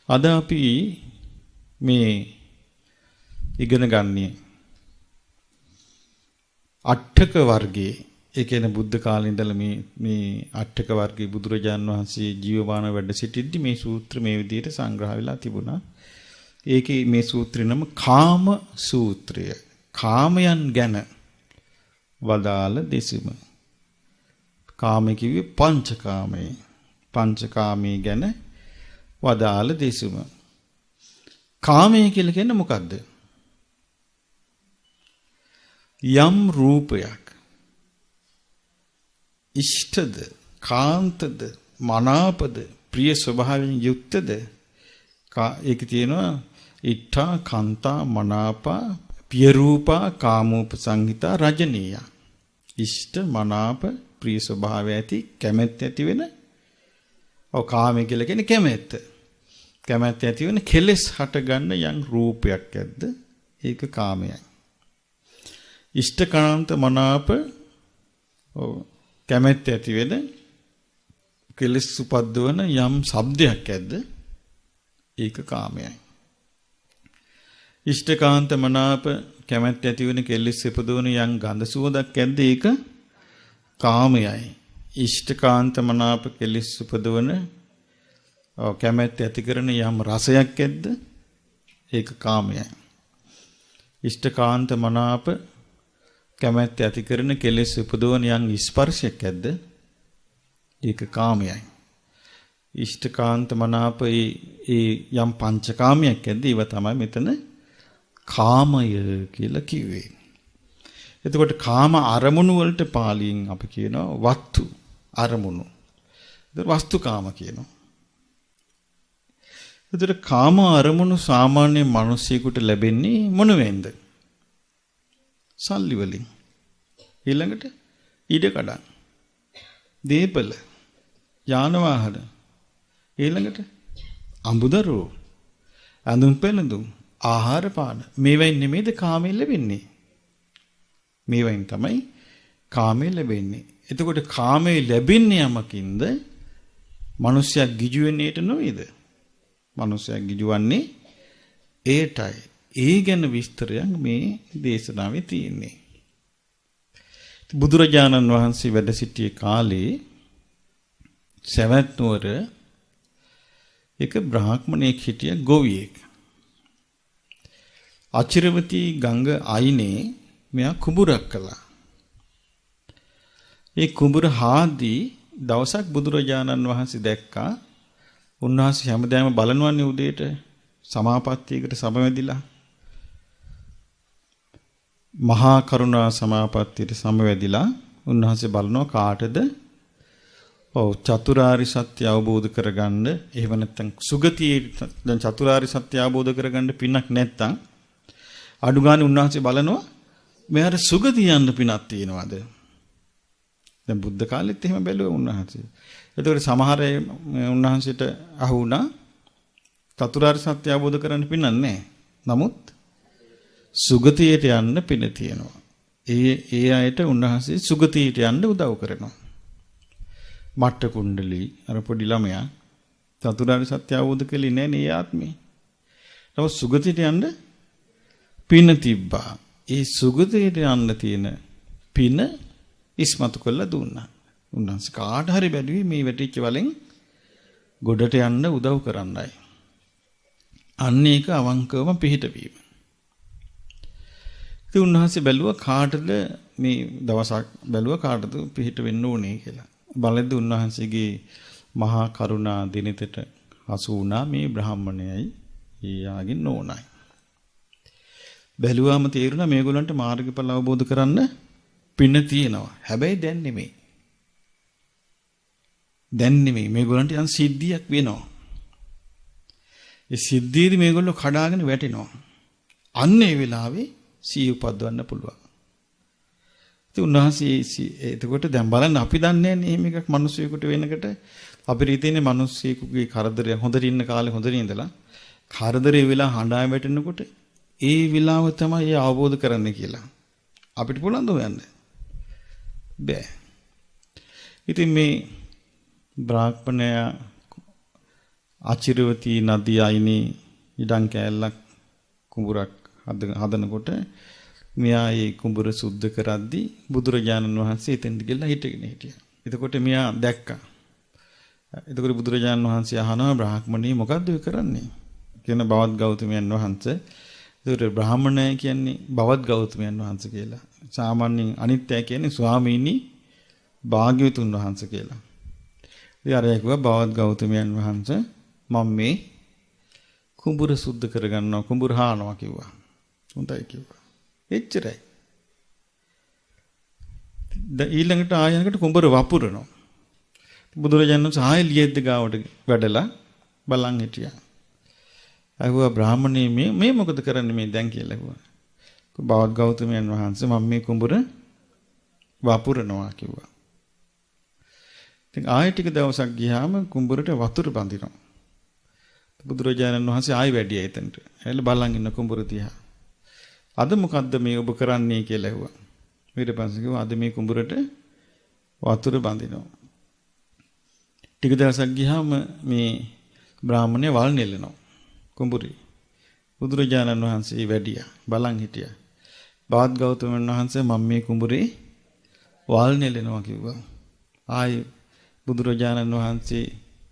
අද අපි මේ ඉගෙන ගන්නේ අට්ඨක වර්ගයේ ඒ කියන්නේ බුද්ධ කාලේ ඉඳලා මේ අට්ඨක වර්ගයේ බුදුරජාන් වහන්සේ ජීවමාන වැඩ සිටිද්දි මේ සූත්‍ර මේ විදිහට සංග්‍රහ වෙලා තිබුණා. ඒකේ මේ සූත්‍රේ නම කාම සූත්‍රය. කාමයන් ගැන වදාළ දෙසුම. කාමයේ කිව්වේ පංචකාමයේ. පංචකාමයේ ගැන වදාළ දෙසුම. කාමය කියලා කියන්නේ මොකද්ද? යම් රූපයක් ඉෂ්ටද කාන්තද මනාපද ප්‍රිය ස්වභාවයෙන් යුක්තද ඒක තියෙනවා ඉත්තා කාන්තා මනාපා පිය රූපා කාමෝපසංහිතා රජනීය ඉෂ්ට මනාප ප්‍රිය ස්වභාවය ඇති කැමැත්ත ඇති වෙන ඔව් කාමය කියලා කියන්නේ කැමැත්ත කැමැත්ත ඇති වෙන කෙලෙස් හට ගන්න යම් රූපයක් ඇද්ද ඒක කාමයයි ඉෂ්ඨකාන්ත මනාප කැමැත්ත ඇති වෙන කෙලෙස් උපද්දවන යම් ශබ්දයක් ඇද්ද ඒක කාමයයි ඉෂ්ඨකාන්ත මනාප කැමැත්ත ඇති වෙන කෙලෙස් උපදවන යම් ගඳ සුවඳක් ඇද්ද ඒක කාමයයි ඉෂ්ඨකාන්ත මනාප කෙලෙස් උපදවන කැමැත්ත ඇති කරන යම් රසයක් ඇද්ද ඒක කාමයයි ඉෂ්ඨකාන්ත මනාප කැමැත්ත ඇති කරන කෙලෙස් උපදවන යම් ස්පර්ශයක් ඇද්ද ඒක කාමයයි ඉෂ්ඨකාන්ත මනාප ඒ යම් පංචකාමයක් ඇද්ද ඒව තමයි මෙතන කාමය කියලා කිව්වේ එතකොට කාම අරමුණු වලට පාලියෙන් අපි කියනවා වස්තු අරමුණු ඒක වස්තුකාම කියනවා එතකොට කාම අරමුණු සාමාන්‍ය මිනිසෙකුට ලැබෙන්නේ මොන වෙන්ද සල්ලි වලින් ඊළඟට ඉඩ කඩන් දීපල යාන වාහන ඊළඟට අඹදරුවෝ අඳුම් පැළඳුම් ආහාර පාන මේවෙන් නෙමෙයිද කාමයෙන් ලැබෙන්නේ මේවෙන් තමයි කාමයෙන් ලැබෙන්නේ එතකොට කාමයෙන් ලැබෙන්නේ යමකින්ද මිනිසයා ගිජු වෙන්නේට නොවේද මිනිසයා ගිජුවන්නේ ඒටයි ඒ ගැන විස්තරයක් මේ දේශනාවේ තියෙන්නේ. බුදුරජාණන් වහන්සේ වැඩ සිටියේ කාලේ සවැත් නුවර එක බ්‍රාහ්මණයෙක් හිටිය ගොවියෙක්. අචිරවතී ගංග අයිනේ මෙයා කුඹුරක් කළා. ඒ කුඹුර හාදී දවසක් බුදුරජාණන් වහන්සේ දැක්කා. උන්වහන්සේ හැමදාම බලනවන්නේ උදේට සමාපත්තියකට සමවැදිලා මහා කරුණා සමාපත්තියට සමවැදිලා උන්වහන්සේ බලනවා කාටද ඔව් චතුරාරි සත්‍ය අවබෝධ කරගන්න එහෙම නැත්නම් සුගතියේ දැන් චතුරාරි සත්‍ය අවබෝධ කරගන්න පිනක් නැත්නම් අඩු ගානේ උන්වහන්සේ බලනවා මෙයාට සුගතිය යන්න පිනක් තියෙනවද දැන් බුද්ධ කාලෙත් එහෙම බැලුවා උන්වහන්සේ එතකොට සමහර උන්වහන්සේට අහු වුණා චතුරාර්ය සත්‍ය අවබෝධ කරගන්න පිනක් නැහැ. නමුත් සුගතියට යන්න පින තියෙනවා. ඒ අයට උන්වහන්සේ සුගතියට යන්න උදව් කරනවා. මට්ට කුණ්ඩලී අර පොඩි ළමයා චතුරාර්ය සත්‍ය අවබෝධ කළේ නැහැ නේ ආත්මේ. නමුත් සුගතියට යන්න පින තිබ්බා. ඒ සුගතියට යන්න තියෙන පින ඉස්මතු කරලා දුන්නා. උන්වහන්සේ කාට හරි බැලුවේ මේ වැටිච්ච වලින් ගොඩට යන්න උදව් කරන්නයි. අන්න ඒක අවංකවම පිළිහිටවීම. ඉතින් උන්වහන්සේ බැලුවා කාටද මේ දවසක් බැලුවා කාටද පිළිහිට වෙන්න ඕනේ කියලා. බලද්දී උන්වහන්සේගේ මහා කරුණා දිනිතට හසු වුණා මේ බ්‍රාහ්මණයයි ඊයාගේ නෝනයි. බැලුවාම තේරුණා මේගොල්ලන්ට මාර්ගඵල අවබෝධ කරන්න පින තියෙනවා. හැබැයි දැන් නෙමෙයි. දැන් නෙමෙයි මේගොල්ලන්ට යම් සිද්ධියක් වෙනවා. ඒ සිද්ධියේදී මේගොල්ලෝ කඩාගෙන වැටෙනවා. අන්න ඒ වෙලාවේ සිහිය උපද්දවන්න පුළුවන්. ඉතින් උන්වහන්සේ එතකොට දැන් බලන්න අපි දන්නේ නැහැ නේ මේක මිනිස්සුයෙකුට වෙනකට අපි රීතිනේ මිනිස්සෙකුගේ කරදරය හොඳට ඉන්න කාලේ හොඳට ඉඳලා කරදරේ වෙලා හඬා වැටෙනකොට ඒ විලාව තමයි ඒ අවබෝධ කරන්නේ කියලා. අපිට පුළුවන් ද හොයන්න? බෑ. ඉතින් මේ බ්‍රාහ්මණයා අචිරවතී නදී අයිනේ ඉඩම් කෑල්ලක් කුඹුරක් හදනකොට මෙයා ඒ කුඹුර සුද්ධ කරද්දී බුදුරජාණන් වහන්සේ එතෙන්ට ගිහලා හිටගෙන හිටියා. එතකොට මෙයා දැක්කා. එතකොට බුදුරජාණන් වහන්සේ අහනවා බ්‍රාහ්මණී මොකද්ද ඔය කරන්නේ? කියන බවත් ගෞතමයන් වහන්සේ. ඒතකොට බ්‍රාහ්මණය කියන්නේ බවත් ගෞතමයන් වහන්සේ කියලා. සාමාන්‍යයෙන් අනිත්‍ය කියන්නේ ස්වාමීනි භාග්‍යවතුන් වහන්සේ කියලා. ඉතින් අර කිව්වා බවත් ගෞතමයන් වහන්සේ මම මේ කුඹුර සුද්ධ කරගන්නවා කුඹුර හානවා කිව්වා. හොඳයි කිව්වා. එච්චරයි. ඊළඟට ආයනකට කුඹුර වපුරනවා. බුදුරජාණන් වහන්සේ ආයෙ ලියෙද්ද ගාවට වැඩලා බලන් හිටියා. අහුවා බ්‍රාහ්මණේ මේ මොකද කරන්නේ මේ දැන් කියලා කිව්වා. බවත් ගෞතමයන් වහන්සේ මම මේ කුඹුර වපුරනවා කිව්වා. ඉතින් ආයෙ ටික දවසක් ගියාම කුඹුරට වතුර බඳිනවා. බුදුරජාණන් වහන්සේ ආයෙ වැඩියා එතනට. ඇවිල්ලා බලන් ඉන්න කුඹුර දිහා. අද මොකද්ද මේ ඔබ කරන්නේ කියලා ඇහුවා. ඊට පස්සේ කිව්වා අද මේ කුඹුරට වතුර බඳිනවා. ටික දවසක් ගියාම මේ බ්‍රාහ්මණය වල් නෙලනවා කුඹුරේ. බුදුරජාණන් වහන්සේ වැඩියා බලන් හිටියා. බවත් ගෞතමයන් වහන්සේ මම මේ කුඹුරේ වල් නෙලනවා කිව්වා. ආයි බුදුරජාණන් වහන්සේ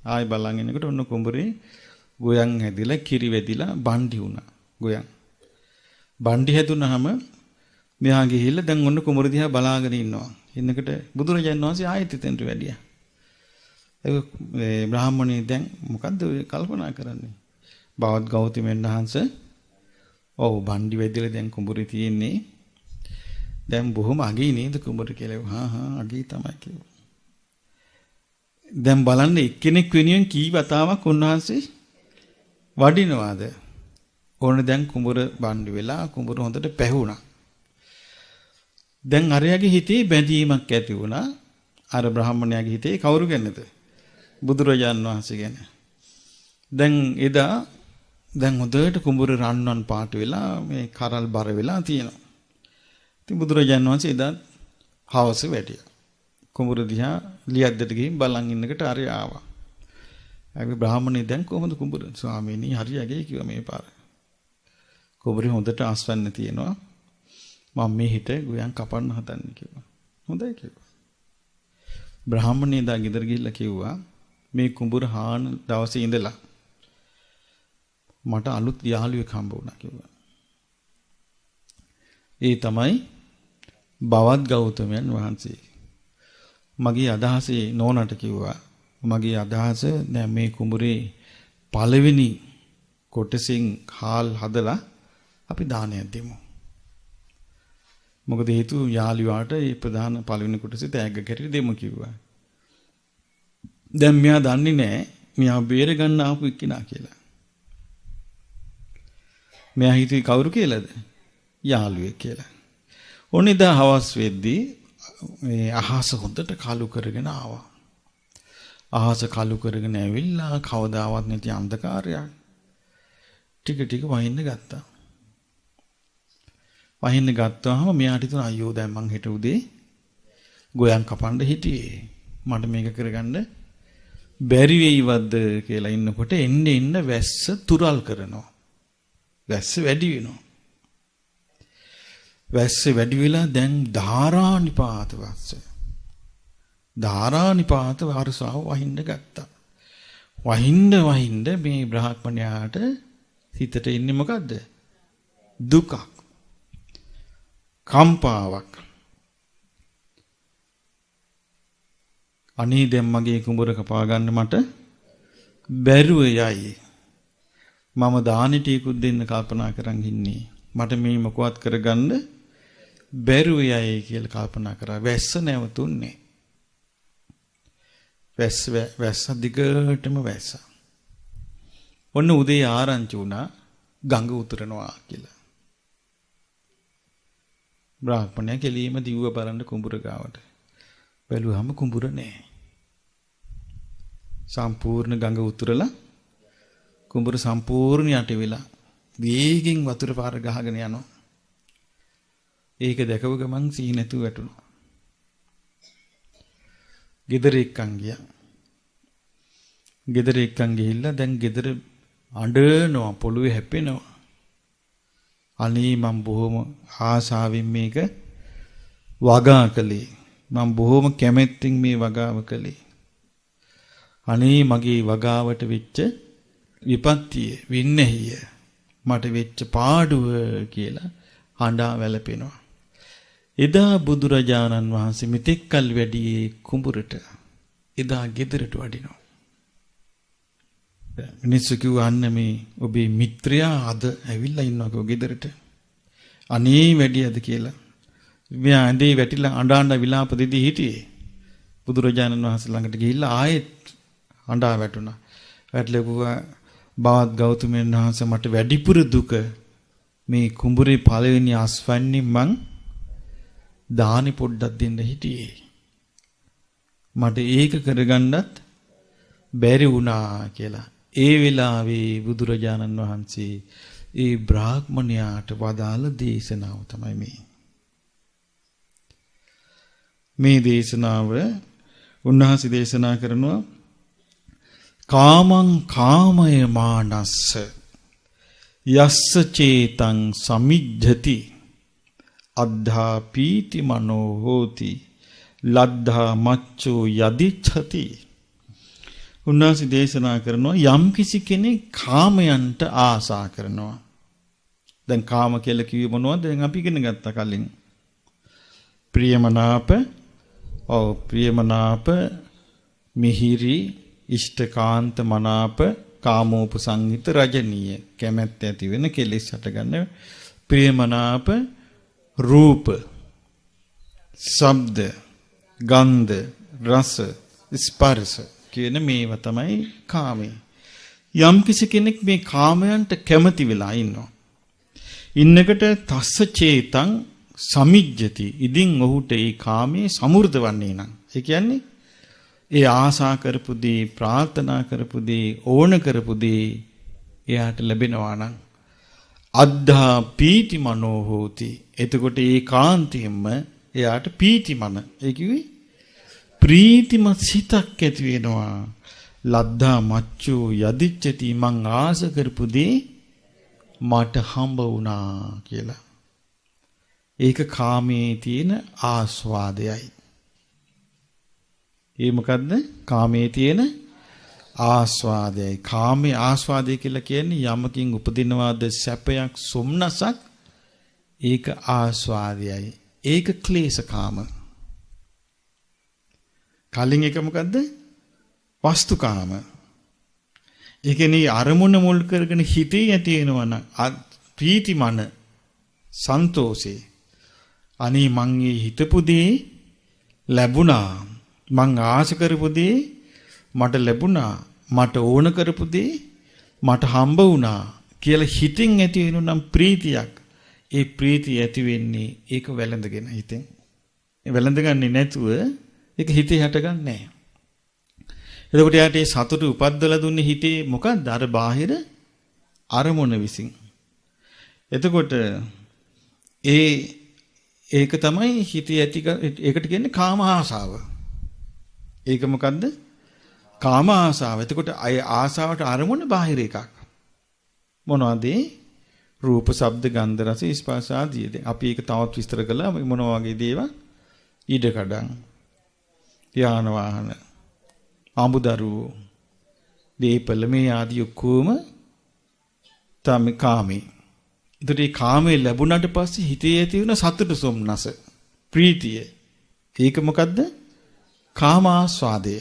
ආයි බලන් ඉන්නකොට ඔන්න කුඹුරේ ගොයන් හැදිලා කිරි වැදිලා බණ්ඩි වුණා. ගොයන්. බණ්ඩි හැදුනහම මෙහා ගිහිල්ලා දැන් ඔන්න කුඹුර දිහා බලාගෙන ඉන්නවා. ඉන්නකොට බුදුරජාණන් වහන්සේ ආයෙත් එතනට වැඩියා. ඒ බ්‍රාහ්මණේ දැන් මොකද්ද කල්පනා කරන්නේ? බවත් ගෞතමයන් වහන්සේ ඔව් බණ්ඩි වැදිලා දැන් කුඹුරේ තියෙන්නේ. දැන් බොහොම අගේ නේද කුඹුර කියලා. හා අගේ තමයි කිව්වා. දැන් බලන්න එක්කෙනෙක් වෙනුවෙන් කී වතාවක් උන්වහන්සේ වඩිනවාද? ඕනේ දැන් කුඹුර බණ්ඩි වෙලා කුඹුර හොඳට පැහුණා. දැන් අරයාගේ හිතේ බැඳීමක් ඇති වුණා. අර බ්‍රාහ්මණයාගේ හිතේ කවුරු ගැනද? බුදුරජාණන් වහන්සේ ගැන. දැන් එදා දැන් හොඳට කුඹුර රන්වන් පාට වෙලා මේ කරල් බර වෙලා තියෙනවා. ඉතින් බුදුරජාණන් වහන්සේ එදා හවස වැටියා. කුඹුර දිහා ලියද්දට ගිහින් බලන් ඉන්නකට අර ආවා. අපි බ්‍රාහ්මණේ දැන් කොහොමද කුඹුර? ස්වාමීනි හරියගේ කිව්වා මේ පාර. කුඹුරේ හොඳට ආස්වන්න තියෙනවා. මම මේ හිත ගොයන් කපන්න හදන්නේ කිව්වා. හොඳයි කිව්වා. බ්‍රාහ්මණේ දා ගෙදර ගිහිල්ලා කිව්වා මේ කුඹුර හාන දවසේ ඉඳලා මට අලුත් යාළුවෙක් හම්බ වුණා කිව්වා. ඒ තමයි බවත් ගෞතමයන් වහන්සේ. මගේ අදහසේ නෝනට කිව්වා මගේ අදහස දැන් මේ කුඹුරේ පළවෙනි කොටසින් හාල් හදලා අපි දානයක් දෙමු. මොකද හේතුව යාළුවාට මේ ප්‍රධාන පළවෙනි කොටසේ තෑග්ග කැටියට දෙමු කිව්වා. දැන් මෙයා දන්නේ නැහැ මෙයා බේර ගන්න ආපු එක්කිනා කියලා. මෙයා හිතුවේ කවුරු කියලාද? යාළුවෙක් කියලා. ඕනිදා හවස් වෙද්දී මේ අහස හොඳට කළු කරගෙන ආවා. අහස කළු කරගෙන ඇවිල්ලා කවදාවත් නැති අන්ධකාරයක්. ටික ටික වහින්න ගත්තා. වහින්න ගත්තාම මෙයාට හිතුණා අයියෝ දැන් මං හෙට උදේ ගොයන් කපන්න හිටියේ. මට මේක කරගන්න බැරි වෙයිවද කියලා ඉන්නකොට එන්න වැස්ස තුරල් කරනවා. වැස්ස වැඩි වෙනවා. වැස්ස වැඩි වෙලා දැන් ධාරානිපාත වැස්ස. ධාරානිපාත වර්ෂාව වහින්න ගත්තා. වහින්න මේ බ්‍රාහ්මණයාට හිතට ඉන්නේ මොකද්ද? දුකක්. කම්පාවක්. අනේ දැන් මගේ කුඹුර කපා ගන්න මට බැරුව යයි. මම දානි ටිකුත් දෙන්න කල්පනා කරන් ඉන්නේ. මට මේ මොකවත් කරගන්න බැරුව යයි කියලා කල්පනා කරා. වැස්ස නැවතුන්නේ. වැස්ස දිගටම වැස්ස. ඔන්න උදේ ආරංචි වුණා ගඟ උතුරනවා කියලා. බ්‍රාහ්මණයා කෙලියම දිව්ව බලන්න කුඹුර ගාවට. බැලුවම කුඹුර නැහැ. සම්පූර්ණ ගඟ උතුරලා කුඹුර සම්පූර්ණ යට වෙලා වේගෙන් වතුර පාර ගහගෙන යනවා. ඒක දැකව ගමන් සීහ නැතුව වැටුණා. ගෙදර එක්කන් ගියා. ගෙදර එක්කන් ගිහිල්ලා දැන් ගෙදර අඬනවා පොළවේ හැපෙනවා. අනේ මම බොහොම ආසාවෙන් මේක වගා කළේ. මම බොහොම කැමැත්තෙන් මේ වගාව කළේ. අනේ මගේ වගාවට වෙච්ච විපත්තිය වින්නැහිය මට වෙච්ච පාඩුව කියලා හඬා වැළපෙනවා. එදා බුදුරජාණන් වහන්සේ මෙතෙක් කල් වැඩියේ කුඹුරට. එදා ගෙදරට වඩිනවා. මිනිස්සු කිව්වන්න මේ ඔබේ මිත්‍රයා අද ඇවිල්ලා ඉන්නකෝ ගෙදරට. අනේ වැඩියද කියලා. මෙයා ඇඳේ වැටිලා අඬ විලාප දෙදී හිටියේ. බුදුරජාණන් වහන්සේ ළඟට ගිහිල්ලා ආයෙත් අඬා වැටුණා. වැටලා කිව්වා බවත් ගෞතමයන් වහන්සේ මට වැඩිපුර දුක මේ කුඹුරේ පළවෙනි අස්වැන්නේ මං දානි පොඩ්ඩක් දෙන්න හිටියේ. මට ඒක කරගන්නත් බැරි වුණා කියලා. ඒ වෙලාවේ බුදුරජාණන් වහන්සේ ඒ බ්‍රාහ්මණයාට වදාළ දේශනාව තමයි මේ. මේ දේශනාව උන්වහන්සේ දේශනා කරනවා කාමං කාමය මානස්ස යස්ස චේතං සමිජ්ජති අද්ධා පීති මනෝ හෝති ලද්ධා මච්චෝ යදිච්ඡති. උන්වහන්සේ දේශනා කරනවා යම් කිසි කෙනෙක් කාමයන්ට ආසා කරනවා. දැන් කාම කියලා කිව්වේ මොනවද? දැන් අපි ඉගෙන ගත්තා කලින්. ප්‍රියමනාප, ප්‍රියමනාප, මිහිරි, ඉෂ්ඨකාන්ත මනාප, කාමෝපසංහිත, රජනීය, කැමැත්ත ඇති වෙන කෙලෙස් හටගන්න ප්‍රියමනාප රූප, ශබ්ද, ගන්ධ, රස, ස්පර්ශ කියන මේවා තමයි කාමේ. යම් කිසි කෙනෙක් මේ කාමයන්ට කැමති වෙලා ඉන්නවා. ඉන්නකට තස්ස චේතං සමිජ්ජති. ඉදින් ඔහුට ඒ කාමයේ සමෘද්ධ වන්නේ නම්. ඒ කියන්නේ ඒ ආසා කරපු දේ, ප්‍රාර්ථනා කරපු දේ, ඕන කරපු දේ එයාට ලැබෙනවා නම් අද්ධා පීති මනෝ හෝති. එතකොට ඒ කාන්තියෙන්ම එයාට පීති මන. ඒ කිව්වේ ප්‍රීතිමත් සිතක් ඇති වෙනවා. ලද්ධා මච්චෝ යදිච්චති. මං ආස කරපු දේ මට හම්බ වුණා කියලා. ඒක කාමයේ තියෙන ආස්වාදයයි. ඒ මොකද්ද? කාමයේ තියෙන ආස්වාදයයි. කාමයේ ආස්වාදය කියලා කියන්නේ යමකින් උපදිනවාද සැපයක්, සොම්නසක්, ඒක ආස්වාදයයි. ඒක ක්ලේශකාම. කලින් එක මොකද්ද? වස්තුකාම. ඒ කියන්නේ අරමුණ මුල් කරගෙන හිතේ ඇති වෙනවන ප්‍රීතිමන සන්තෝෂේ. අනේ මං මේ හිතපු දේ ලැබුණා. මං ආශ කරපු දේ මට ලැබුණා. මට ඕන කරපු දේ මට හම්බ වුණා කියලා හිතින් ඇති වෙනනම් ප්‍රීතියක්. ඒ ප්‍රීතිය ඇති වෙන්නේ ඒක වැළඳගෙන හිතෙන්. ඒ වැළඳගන්නේ නැතුව ඒක හිතේ හටගන්නේ නැහැ. එතකොට යාට ඒ සතුට උපද්දලා දුන්නේ හිතේ මොකක්ද? අර බාහිර අරමුණ විසින්. එතකොට ඒක තමයි හිතේ ඇති ඒකට කියන්නේ කාම ආසාව. ඒක මොකද්ද? කාම ආසාව. එතකොට අය ආසාවට අරමුණ බාහිර එකක්. මොනවද? රූප, ශබ්ද, ගන්ධ, රස, ස්පර්ශ ආදී. අපි ඒක තවත් විස්තර කළා. මොන වගේ දේවල්? ඉඩකඩම්, යාන වාහන, අඹදරුවෝ, දීපල මේ ආදී ඔක්කොම තමයි කාමේ. ඒතර මේ කාමේ ලැබුණාට පස්සේ හිතේ ඇති වෙන සතුට, සොම්නස, ප්‍රීතිය. ඒක මොකද්ද? කාම ආස්වාදය.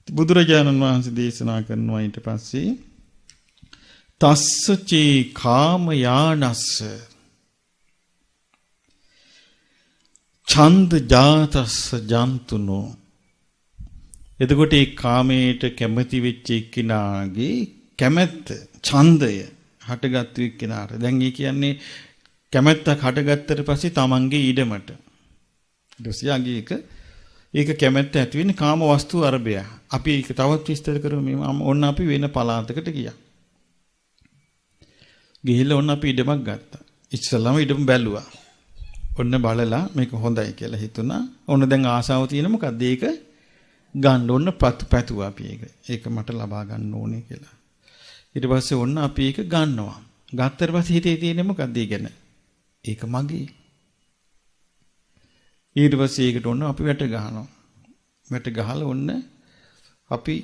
බුදුරජාණන් වහන්සේ දේශනා කරනවා ඊට පස්සේ තස්සචේ කාම යානස්ස ඡන්ද ජාතස්ස ජන්තුනෝ. එතකොට මේ කාමයට කැමැති වෙච්ච එක්කිනාගේ කැමැත්ත, ඡන්දය හටගත්තු එක්කිනාට. දැන් ඒ කියන්නේ කැමැත්තක් හටගත්තට පස්සේ තමන්ගේ ඊඩමට. ඊට ඒක කැමැත්ත ඇති වෙන්නේ කාම වස්තු අරබය. අපි ඒක තවත් විස්තර කරමු. ඔන්න අපි වෙන පළාතකට ගියා. ගිහිල්ලා ඔන්න අපි ඉඩමක් ගත්තා. ඉස්සෙල්ලාම ඉඩම බැලුවා. ඔන්න බලලා මේක හොඳයි කියලා හිතුණා. ඔන්න දැන් ආසාව තියෙන මොකද්ද? ඒක ගන්න ඕන පැතුවා අපි ඒක. ඒක මට ලබා ගන්න ඕනේ කියලා. ඊට පස්සේ ඔන්න අපි ඒක ගන්නවා. ගත්තට පස්සේ හිතේ තියෙන්නේ මොකක්ද ඊගෙන? ඒක මගේ. ඊට පස්සේ ඒකට ඔන්න අපි වැට ගහනවා. වැට ගහලා ඔන්න අපි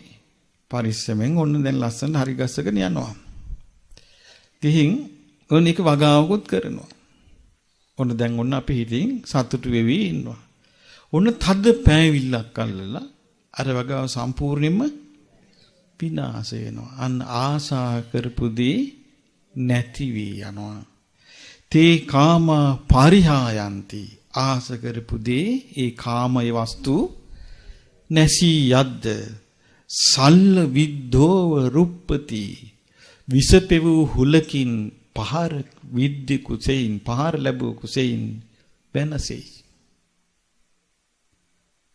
පරිස්සමෙන් ඔන්න දැන් ලස්සන හරි ගස්සගෙන යනවා. ඉතින් ඔන්න ඒක වගාවකුත් කරනවා. ඔන්න දැන් ඔන්න අපි හිතින් සතුටු වෙවි ඉන්නවා. ඔන්න තද පෑවිල්ලක් අල්ලලා අර වගාව සම්පූර්ණයෙන්ම විනාශ වෙනවා. අන්න ආසා කරපු දේ නැති වී යනවා. තේ කාම පරිහායන්ති. ආස කරපු දේ ඒ කාමයේ වස්තු නැසී යද්ද සල්ල විද්ධෝව රුප්පති. විසපෙවූ හුලකින් පහර විද්‍ය කුසෙයින් පහර ලැබූ කුසෙයින් වෙනසෙයි.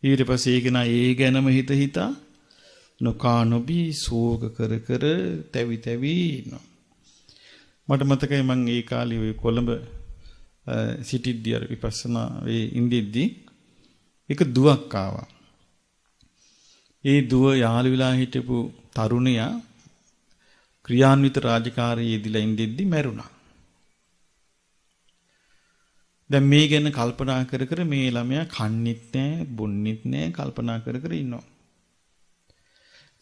ඊට පස්සේ ඒක නා ඒ ගැනම හිතා නොකා නොබී ශෝක කර කර තැවි තැවි ඉන්නවා. මට මතකයි මම ඒ කාලේ ඔය කොළඹ සිටිද්දී අර විපස්සනා ඒ ඉඳිද්දී එක දුවක් ආවා. ඒ දුව යාළු වෙලා හිටපු තරුණයා ක්‍රියාන්විත රාජකාරියේ යෙදලා ඉඳිද්දී මැරුණා. දැන් මේ ගැන කල්පනා කර කර මේ ළමයා කන්නෙත් නැහැ, බොන්නෙත් නැහැ කල්පනා කර කර ඉන්නවා.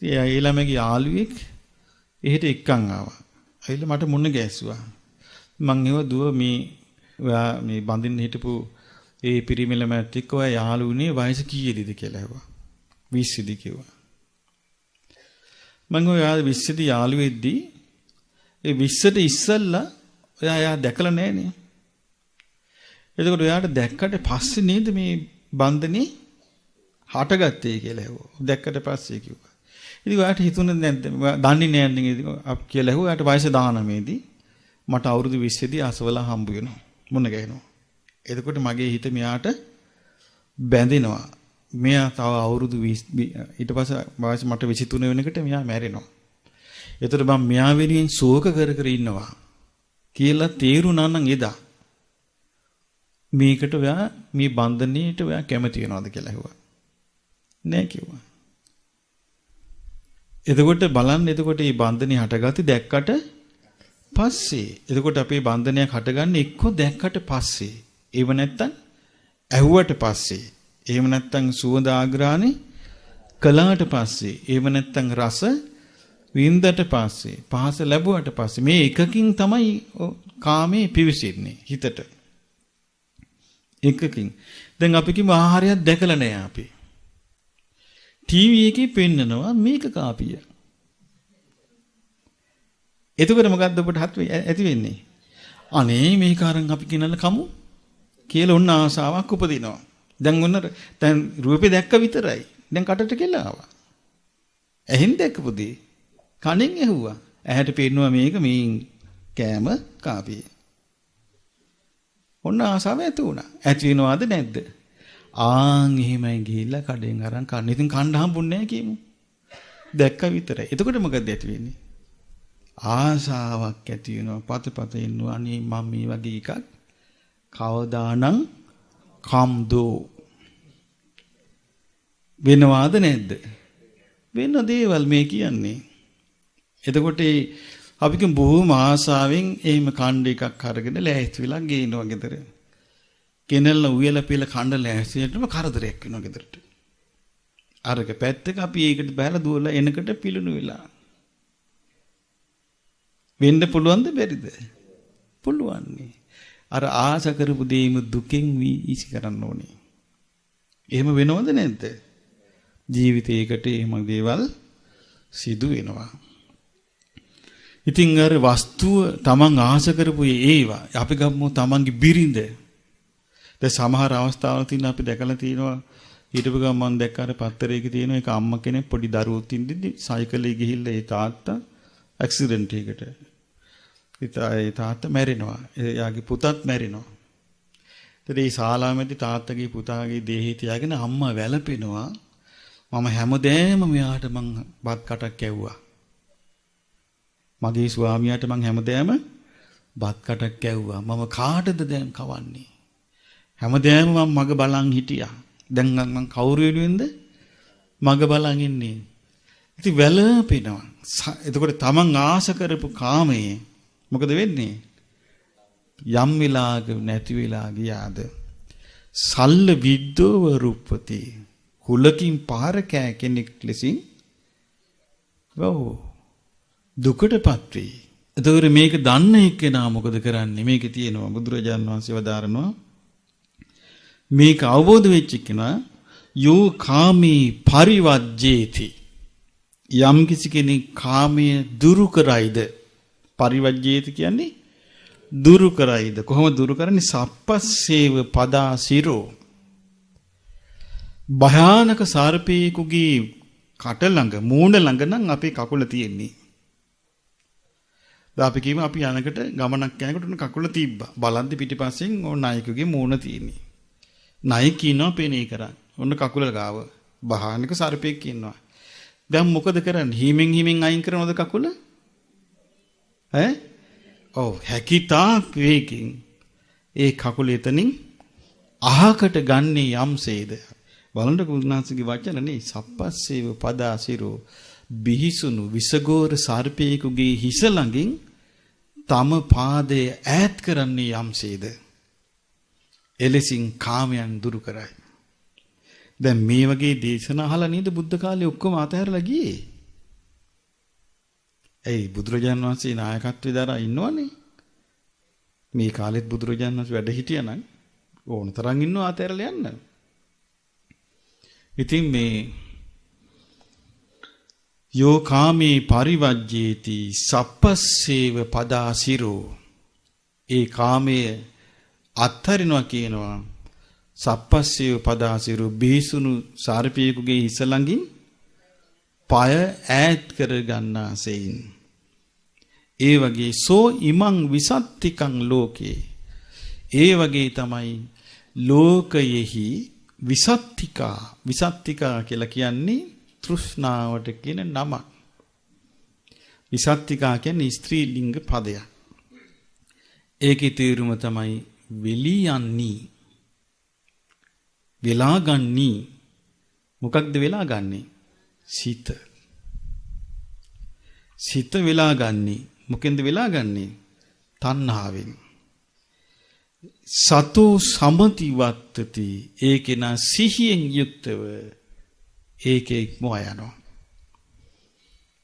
ඉතින් ඒ ළමයාගේ යාළුවෙක් එහෙට එක්කන් ආවා. ඇවිල්ලා මට මුණ ගැස්සුවා. මං ඒව දුව මේ බඳින්න හිටපු ඒ පිරිමි ළමයාත් එක්ක ඔය යාළුවනේ වයස කීයේද කියලා ඇහුවා. 20 ද කිව්වා. මං ඔය 20 ද යාළුවෙද්දී ඒ 20ට ඉස්සෙල්ලා එයා දැකලා නැහනේ. එතකොට ඔයාට දැක්කට පස්සේ නේද මේ බන්ධනේ හටගත්තේ කියලා ඇහුවා. දැක්කට පස්සේ කිව්වා. ඉතින් ඔයාට හිතුනේ නැද්ද? දන්නේ නැහැ නේද කියලා ඇහුවා. ඔයාට වයස 19 දී මට අවුරුදු 20 දී අසවලා හම්බ වෙනවා. මුණ ගැහෙනවා. එතකොට මගේ හිත මෙයාට බැඳෙනවා. මෙයා තව අවුරුදු 20 ඊට පස්සේ වයස මට 23 වෙනකොට මෙයා මැරෙනවා. එතකොට මම මෙයා වෙනුවෙන් ශෝක කර කර ඉන්නවා කියලා තේරුණා නම් එදා මේකට ඔයා මේ බන්ධනීයට ඔයා කැමති වෙනවද කියලා ඇහුවා. නෑ කිව්වා. එතකොට බලන්න එතකොට මේ බන්ධනේ හටගatti දැක්කට පස්සේ එතකොට අපේ බන්ධනයක් හටගන්නේ එක්ක දැක්කට පස්සේ. ඒව නැත්තම් ඇහුවට පස්සේ. එහෙම නැත්තම් සුවඳ ආග්‍රහණේ කළාට පස්සේ. එහෙම නැත්තම් රස විඳට පස්සේ. පහස ලැබුවට පස්සේ මේ එකකින් තමයි කාමේ පිවිසෙන්නේ හිතට. එකකින්. දැන් අපි කිව්ව ආහාරයක් දැකලා නැහැ අපි. ටීවී එකේ පෙන්නනවා මේක කාපිය. එතකොට මොකද්ද ඔබට ඇති වෙන්නේ? අනේ මේක අරන් අපි කිනල කමු කියලා ඔන්න ආසාවක් උපදිනවා. දැන් රූපේ දැක්ක විතරයි. දැන් කටට කියලා ආවා. ඇහෙන් දැක්කපොදී කනෙන් ඇහුවා. ඇහැට පේනවා මේක මේ කෑම කාපිය. ඔන්න ආසාව ඇති වුණා. ඇති වෙනවද නැද්ද? ආන් එහෙමයි ගිහිල්ලා කඩෙන් අරන් කන්න. ඉතින් කන්න හම්බුන්නේ නැහැ කියමු. දැක්ක විතරයි. එතකොට මොකද ඇති වෙන්නේ? ආසාවක් ඇති වෙනවා. පතපත ඉන්නවා. අනේ මම මේ වගේ එකක් කවදානම් කම්දෝ වෙනවද නැද්ද? වෙන දේවල් මේ කියන්නේ. එතකොට අපි බොහොම ආසාවෙන් එහෙම කණ්ඩ එකක් අරගෙන ලෑස්ති වෙලා ගේනවා ගෙදර. කෙනල්ල උයලා පිළ කණ්ඩ ලෑස්තියටම කරදරයක් වෙනවා ගෙදරට. අරක පැත්තක අපි ඒකට බහලා දුවලා එනකට පිළුණු වෙලා. වෙන්න පුළුවන්ද බැරිද? පුළුවන් නේ. අර ආස කරපු දේම දුකෙන් වීසි කරන්න ඕනේ. එහෙම වෙනවද නැද්ද? ජීවිතයකට එහෙම දේවල් සිදු වෙනවා. ඉතින් අර වස්තුව තමන් ආස කරපු ඒවා අපි ගමු තමන්ගේ බිරිඳ. දැන් සමහර අවස්ථාවල තියෙන අපි දැකලා තියෙනවා ඊටපු ගමන් මම දැක්ක අර පත්තරයක තියෙන එක අම්මා කෙනෙක් පොඩි දරුවෙක් ඉඳිද්දි සයිකලේ ගිහිල්ලා ඒ තාත්තා ඇක්සිඩන්ට් එකකට. ඒ තාත්තා මැරෙනවා. එයාගේ පුතත් මැරෙනවා. ඊට ඒ ශාලාවේදී තාත්තගේ පුතාගේ දේහය තියාගෙන අම්මා වැළපෙනවා. මම හැමදේම මෙයාට මං බත් කටක් කැව්වා. මගේ ස්වාමියාට මං හැමදේම බත් කටක් කැව්වා. මම කාටද දැන් කවන්නේ? හැමදේම මම මග බලන් හිටියා. දැන් මං කවුරු වෙනුවෙන්ද මග බලන් ඉන්නේ. ඉතින් වැළපෙනවා. එතකොට තමන් ආස කරපු කාමයේ මොකද වෙන්නේ? යම් විලාග නැති වෙලා ගියාද සල්ල විද්දෝව රූපති කුලකින් පාර කෑ කෙනෙක් ලෙසින් දුකටපත් වෙයි. එතකොට මේක දන්න එක්කෙනා මොකද කරන්නේ? මේකේ තියෙනවා බුදුරජාණන් වහන්සේ වදාරනවා මේක අවබෝධ වෙච්ච කෙනා යෝ කාමී පරිවජ්ජේති යම් කිසි කෙනෙක් කාමයේ දුරු කරයිද පරිවජ්ජේති කියන්නේ දුරු කරයිද කොහොමද දුරු කරන්නේ? සප්පස්සේව පදාසිරෝ භයානක සර්පේකුගේ කට ළඟ මූණ ළඟ නම් අපේ කකුල තියෙන්නේ. දැන් අපි කියමු අපි යනකට ගමනක් යනකොට උන කකුල තිබ්බා. බලද්දි පිටිපස්සෙන් ඕ නායකගේ මූණ තියෙන්නේ. නායක කියනවා පේනේ කරන්. ඔන්න කකුල ගාව භයානක සර්පෙක් ඉන්නවා. දැන් මොකද කරන්නේ? හිමින් අයින් කරනවද කකුල? ඔව් හැකිතාක් වේකින් ඒ කකුල එතනින් අහකට ගන්නේ යම්සේද බලන්න කුරුණාසිගේ වචනනේ සප්පස්සේව පදාසිරෝ බිහිසුණු විසගෝර සර්පේකුගේ හිස ළඟින් තම පාදය ඈත් කරන්නේ යම්සේද එලෙසින් කාමයන් දුරු කරයි. දැන් මේ වගේ දේශනා අහලා නේද බුද්ධ කාලේ ඔක්කොම අතහැරලා ගියේ? ඇයි බුදුරජාණන් වහන්සේ නායකත්වයේ දරා ඉන්නවනේ. මේ කාලෙත් බුදුරජාණන් වහන්සේ වැඩ හිටියනම් ඕන තරම් ඉන්නවා අතහැරලා යන්න. ඉතින් මේ යෝ කාමේ පරිවජ්ජේති සප්පස්සේව පදාසිරෝ ඒ කාමයේ අත්හරිනවා කියනවා. සප්පස්සේව පදාසිරෝ බිහිසුණු සාරපියෙකුගේ හිස ළඟින් පය ඈත් කර ගන්නාසෙයින් ඒ වගේ සෝ ඉමං විසත්තිකං ලෝකේ ඒ වගේ තමයි ලෝකයෙහි විසත්තිකා කියලා කියන්නේ තෘෂ්ණාවට කියන නම. විසත්තිකා කියන්නේ ස්ත්‍රී ලිංග පදයක්. ඒකේ තේරුම තමයි වෙලියන්නේ වෙලා ගන්නේ. මොකක්ද වෙලා ගන්නේ? සිත වෙලා ගන්නේ. මොකෙන්ද වෙලා ගන්නේ? තණ්හාවෙන්. සතෝ සමති වත්තති ඒකේන සිහියෙන් යුක්තව ඒකේ ඉක්මවා යනවා.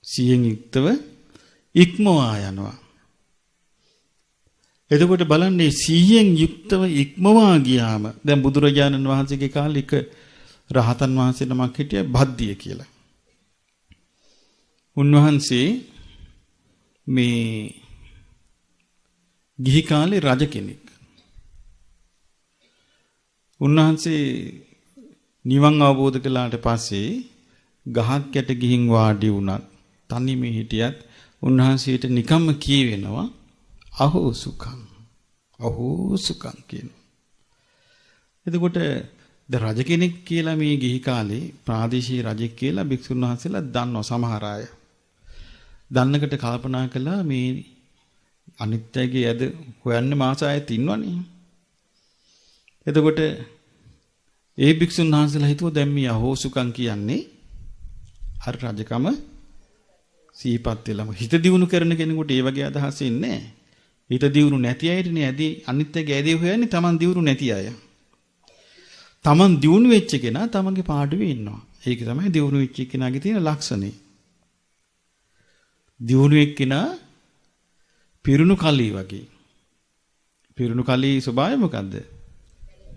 සිහියෙන් යුක්තව ඉක්මවා යනවා. එතකොට බලන්නේ සිහියෙන් යුක්තව ඉක්මවා ගියාම දැන් බුදුරජාණන් වහන්සේගේ කාලේ රහතන් වහන්සේ නමක් හිටියා භද්දිය කියලා. උන්වහන්සේ මේ ගිහි කාලේ රජ කෙනෙක්. උන්වහන්සේ නිවන් අවබෝධ කළාට පස්සේ ගහක් යට ගිහින් වාඩි වුණත් තනියම හිටියත් උන්වහන්සේට නිකම්ම කියවෙනවා අහෝ සුඛං කියනවා. එතකොට ද රජ කෙනෙක් කියලා මේ ගිහි කාලේ ප්‍රාදේශීය රජෙක් කියලා භික්ෂුන් වහන්සේලා දන්නවා සමහර අය. දන්නකට කල්පනා කළා මේ අනිත්‍යයේ ඇද හොයන්න මාස ආයෙත් ඉන්නවනේ. එතකොට ඒ භික්ෂුන් වහන්සේලා හිතුවා දැන් මේ අහෝසුකම් කියන්නේ අර රජකම සීපත් වෙලම හිත දියුණු කරන කෙනෙකුට ඒ වගේ අදහස් ඉන්නේ නැහැ. හිත දියුණු නැති අයටනේ ඇදී අනිත්‍යයේ ඇදී හොයන්නේ Taman දියුණු නැති අය. Taman දියුණු වෙච්ච කෙනා Tamanගේ පාඩුවේ ඉන්නවා. ඒක තමයි දියුණු වෙච්ච කෙනාගේ තියෙන ලක්ෂණේ. දියුණු එක්කිනා පිරුණු කලී වගේ. පිරුණු කලී ස්වභාවය මොකද්ද?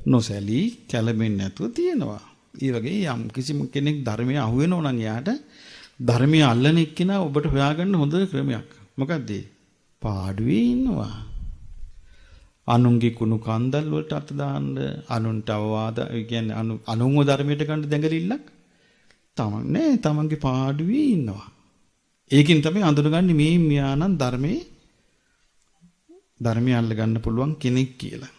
නොසැලී කැළඹෙන්නේ නැතුව තියෙනවා. ඒ වගේ යම් කිසි කෙනෙක් ධර්මයේ අහු වෙනව නම් එයාට ධර්මයේ අල්ලන එක්කිනා ඔබට හොයාගන්න හොඳ ක්‍රමයක්. මොකද්ද? පාඩුවේ ඉන්නවා. අනුන්ගේ කුණු කන්දල් වලට අත දාන්න, අනුන්ට අවවාද, ඒ කියන්නේ අනුන්ව ධර්මයට ගන්න දැඟලිල්ලක් තමන් නෑ, තමන්ගේ පාඩුවේ ඉන්නවා. ඒකින් තමයි අඳුරගන්නේ මේ මියානම් ධර්මයේ අල්ල ගන්න පුළුවන් කෙනෙක් කියලා.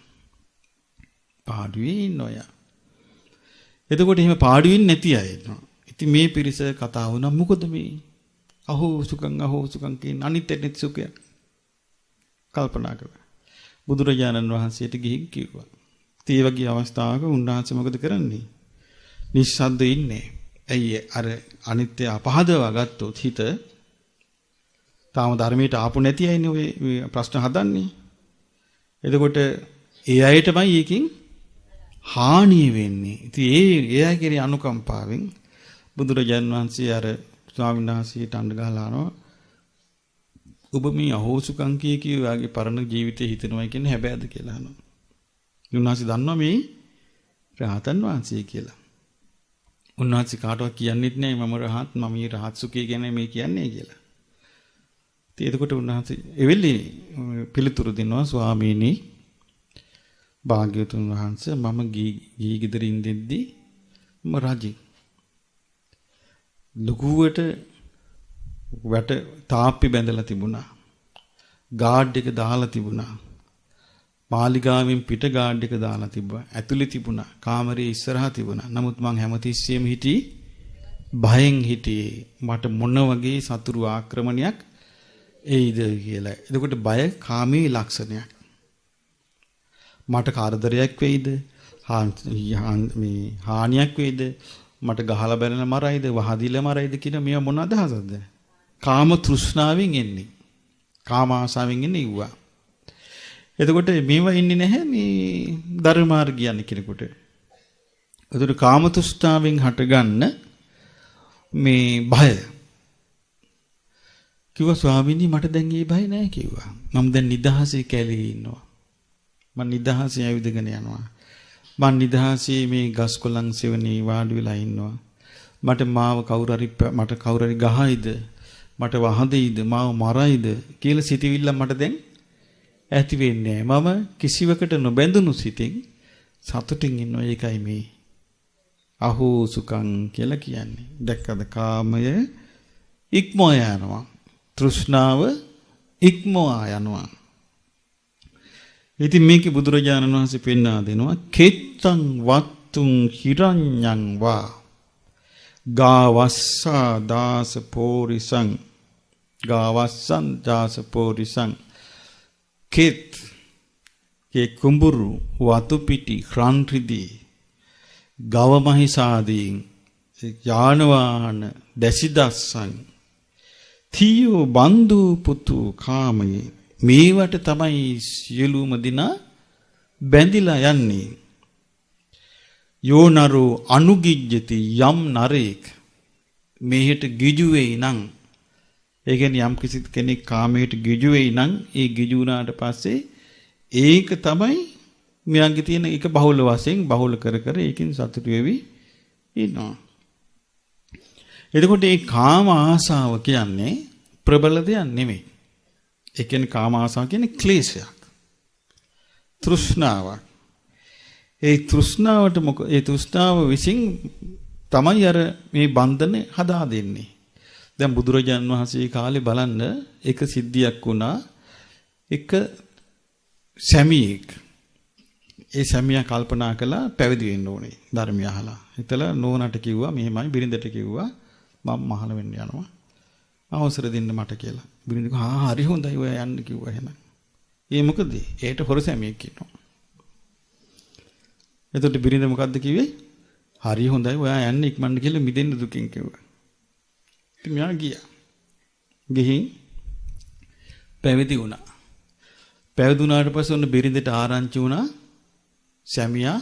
පාඩුවේ ඉන්නවා. එතකොට එහෙම පාඩුවෙන් නැති අය ඉන්නවා. ඉතින් මේ පිරිස කතා වුණා මොකද මේ අහෝ සුඛං කියන අනිත්‍ය සුඛයක් කල්පනා කරලා බුදුරජාණන් වහන්සේට ගිහින් කිව්වා. ඒ වගේ අවස්ථාවක උන්වහන්සේ මොකද කරන්නේ? නිස්සද්ද ඉන්නේ. ඇයි අර අනිත්‍ය අපහදවා ගත්තොත් හිත තාම ධර්මයට ආපු නැති අයනේ ඔය ප්‍රශ්න හදන්නේ. එතකොට ඒ අයටමයි ඒකින් හානිය වෙන්නේ. ඉතින් ඒ අය කෙරේ අනුකම්පාවෙන් බුදුරජාණන් වහන්සේ අර ස්වාමීන් වහන්සේට අඬ ගහලා අහනවා ඔබ මේ අහෝසුකම් කී වාගේ පරණ ජීවිතේ හිතනවා කියන්නේ හැබෑද කියලා අහනවා. උන්වහන්සේ දන්නවා මේ රහතන් වහන්සේ කියලා. උන්වහන්සේ කාටවත් කියන්නෙත් නෑ මම රහත් මම මේ රහත් සුඛය ගැන මේ කියන්නේ කියලා. ඉතින් එතකොට උන්වහන්සේ එවෙලේ පිළිතුරු දෙනවා ස්වාමීනි භාග්‍යවතුන් වහන්සේ මම ගී ගෙදර ඉඳෙද්දී මම රජෙක්. ලුකුවට වැට තාප්පි බැඳලා තිබුණා. ගාඩ් එක දාලා තිබුණා. මාලිගාවෙන් පිට ගාඩ් එක දාලා තිබ්බා. ඇතුලේ තිබුණා. කාමරේ ඉස්සරහා තිබුණා. නමුත් මං හැමතිස්සෙම බයෙන් හිටියේ. මට මොන වගේ සතුරු ආක්‍රමණයක් එයිද කියලා. එතකොට බය කාමී ලක්ෂණයක්. මට කාර්දරයක් වෙයිද? මේ හානියක් වෙයිද? මට ගහලා බැලන මරයිද? වහදිලා මරයිද කියන මේ මොන අදහසක්ද? කාම තෘෂ්ණාවෙන් එන්නේ. කාම ආසාවෙන් එන්නේ ඉවුවා. එතකොට මේවා ඉන්නේ නැහැ මේ ධර්ම මාර්ගය යන්නේ කෙනෙකුට. එතකොට කාම තෘෂ්ණාවෙන් හටගන්න මේ බය. කිව්වා ස්වාමීනි මට දැන් ඒ බය නැහැ කිව්වා. මම දැන් නිදහසේ කැලේ ඉන්නවා. මම නිදහසේ ඇවිදගෙන යනවා. මම නිදහසේ මේ ගස් කොළන් සෙවණේ වාඩි වෙලා ඉන්නවා. මට මාව කවුරු හරි ගහයිද? මට වහදෙයිද? මාව මරයිද කියලා සිතවිල්ල මට දැන් ඇති වෙන්නේ නැහැ. මම කිසිවකට නොබැඳුණු සිතින් සතුටින් ඉන්නවා. ඒකයි මේ අහෝ සුඛං කියලා කියන්නේ. දැක්කද කාමය ඉක්මවා යනවා. තෘෂ්ණාව ඉක්මවා යනවා. ඉතින් මේකේ බුදුරජාණන් වහන්සේ පෙන්වා දෙනවා කෙත්තං වත්තුං හිරඤ්ඤං වා ගාවස්සා දාස පෝරිසං ගාවස්සං දාස පෝරිසං කෙත් ඒ කුඹුරු වතු පිටි රන් රිදී ගව මහිසාදීන් යාන වාහන දැසිදස්සන් තියෝ බන්දු පුතු කාමයේ මේවට තමයි සියලුම දිනා බැඳිලා යන්නේ. යෝනරෝ අනුගිජ්ජති යම් නරේක මේහෙට ගිජු වෙයි නම් ඒ කියන්නේ යම් කිසි කෙනෙක් කාමයට ගිජු වෙයි නම් ඒ ගිජු වුණාට පස්සේ ඒක තමයි මෙයාගේ තියෙන එක බහුල වශයෙන් බහුල කර කර ඒකෙන් සතුටු වෙවි ඉන්නවා. එතකොට මේ කාම ආසාව කියන්නේ ප්‍රබල දෙයක් නෙමෙයි. ඒ කියන්නේ කාම ආසාව කියන්නේ ක්ලේශයක්. තෘෂ්ණාවක්. ඒ තෘෂ්ණාවට ඒ තෘෂ්ණාව විසින් තමයි අර මේ බන්ධන හදා දෙන්නේ. දැන් බුදුරජාන් වහන්සේ කාලේ බලන්න එක සිද්ධියක් වුණා. එක සැමියෙක්. ඒ සැමියා කල්පනා කළා පැවිදි වෙන්න ඕනේ ධර්මය අහලා. හිතලා නෝනාට කිව්වා මෙහෙමයි බිරිඳට කිව්වා මම මහල වෙන්න යනවා. අවසර දෙන්න මට කියලා. බිරිඳ කිව්වා හරි හොඳයි ඔය යන්න කිව්වා එහෙනම්. ඒ මොකද? ඒට හොර සැමියෙක් ඉන්නවා. එතකොට බිරිඳ මොකද්ද කිව්වේ? හරි හොඳයි ඔයා යන්න ඉක්මනට කියලා මිදෙන්න දුකින් කිව්වා. ඉතින් මෙයා ගියා. ගිහින් පැවිදි වුණා. පැවිදි වුණාට පස්සේ ඔන්න බිරිඳට ආරංචි වුණා සැමියා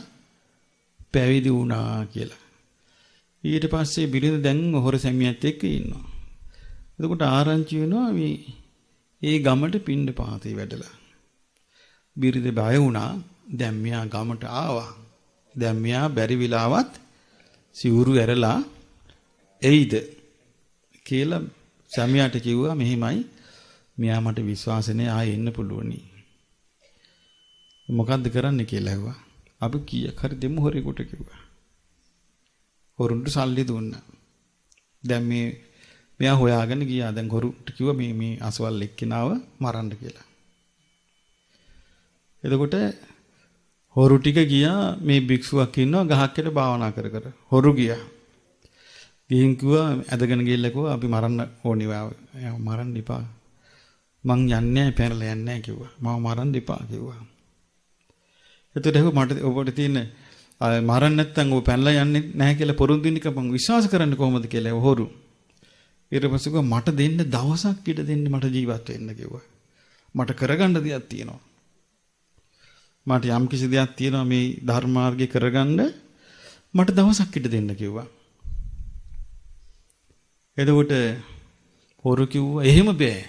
පැවිදි වුණා කියලා. ඊට පස්සේ බිරිඳ දැන් හොර සැමියාත් එක්ක ඉන්නවා. එතකොට ආරංචි වෙනවා මේ ගමට පින්න පාතේ වැඩලා. බිරිඳ බය වුණා. දැන් මෙයා ගමට ආවා. දැන් මෙයා බැරි විලාවත් සිවුරු ඇරලා එයිද කියලා සැමියාට කිව්වා මෙහිමයි මෙයා මට විශ්වාස නැහැ ආයෙ එන්න පුළුවනි. මොකද්ද කරන්න කියලා ඇහුවා. අපි කීයක් හරි දෙමු හොරෙකුට කිව්වා. හොරුන්ට සල්ලි දුන්නා. දැන් මෙයා හොයාගෙන ගියා. දැන් හොරුන්ට කිව්වා මේ අසවල් එක්කිනාව මරන්න කියලා. එතකොට හොරු ටික ගියා මේ භික්ෂුවක් ඉන්නවා ගහක් යට භාවනා කර කර. හොරු ගියා. ගිහින් කිව්වා ඇදගෙන ගිහලා කිව්වා අපි මරන්න ඕනේ වා. මරන්න එපා. මං යන්නේ නැහැ පැනලා යන්නේ නැහැ කිව්වා. මම මරන්න එපා කිව්වා. එතකොට මට ඔබට තියෙන මරන්න නැත්තම් ඔබ පැනලා යන්නේ නැහැ කියලා පොරොන්දු වෙන්න කම විශ්වාස කරන්න කොහොමද කියලා හොරු. ඊට පස්සේ කිව්වා මට දෙන්න දවසක් ඉඩ දෙන්න මට ජීවත් වෙන්න කිව්වා. මට කරගන්න දෙයක් තියෙනවා. මට යම් කිසි දෙයක් තියෙනවා මේ ධර්ම මාර්ගේ කරගන්න මට දවසක් ඉඩ දෙන්න කිව්වා. එතකොට හොරු කිව්වා එහෙම බෑ.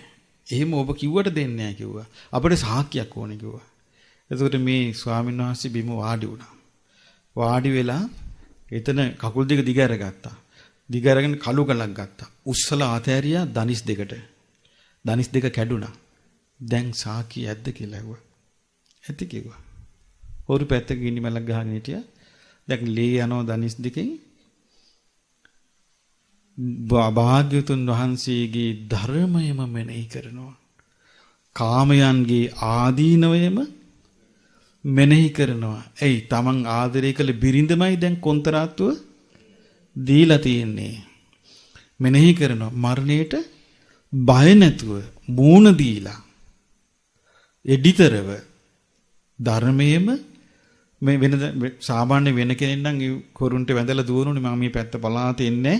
එහෙම ඔබ කිව්වට දෙන්නේ නැහැ කිව්වා. අපිට සාක්කියක් ඕනේ කිව්වා. එතකොට මේ ස්වාමීන් වහන්සේ බිම වාඩි වුණා. වාඩි වෙලා එතන කකුල් දෙක දිග අරගත්තා. දිග අරගෙන කළු ගලක් ගත්තා. උස්සලා ආතෑරියා දනිස් දෙකට. දනිස් දෙක කැඩුනා. දැන් සාක්කිය ඇද්ද කියලා ඇහුවා. ඇති කිව්වා. හොරු පැත්තක ගිනි මැලක් ගහගෙන හිටියා. දැන් ලේ යනවා දනිස් දෙකෙන්. භාග්‍යවතුන් වහන්සේගේ ධර්මයම මෙනෙහි කරනවා. කාමයන්ගේ ආදීනවයම මෙනෙහි කරනවා. එයි තමන් ආදරය කළ බිරිඳමයි දැන් කොන්තරාත්තුව දීලා තියෙන්නේ. මෙනෙහි කරනවා. මරණයට බය නැතුව මූණ දීලා එඩිතරව ධර්මයේම මේ වෙන සාමාන්‍ය වෙන කෙනෙක් නම් කොරුන්ට වැඳලා දුවනුනේ මම මේ පැත්ත පලාතේ ඉන්නේ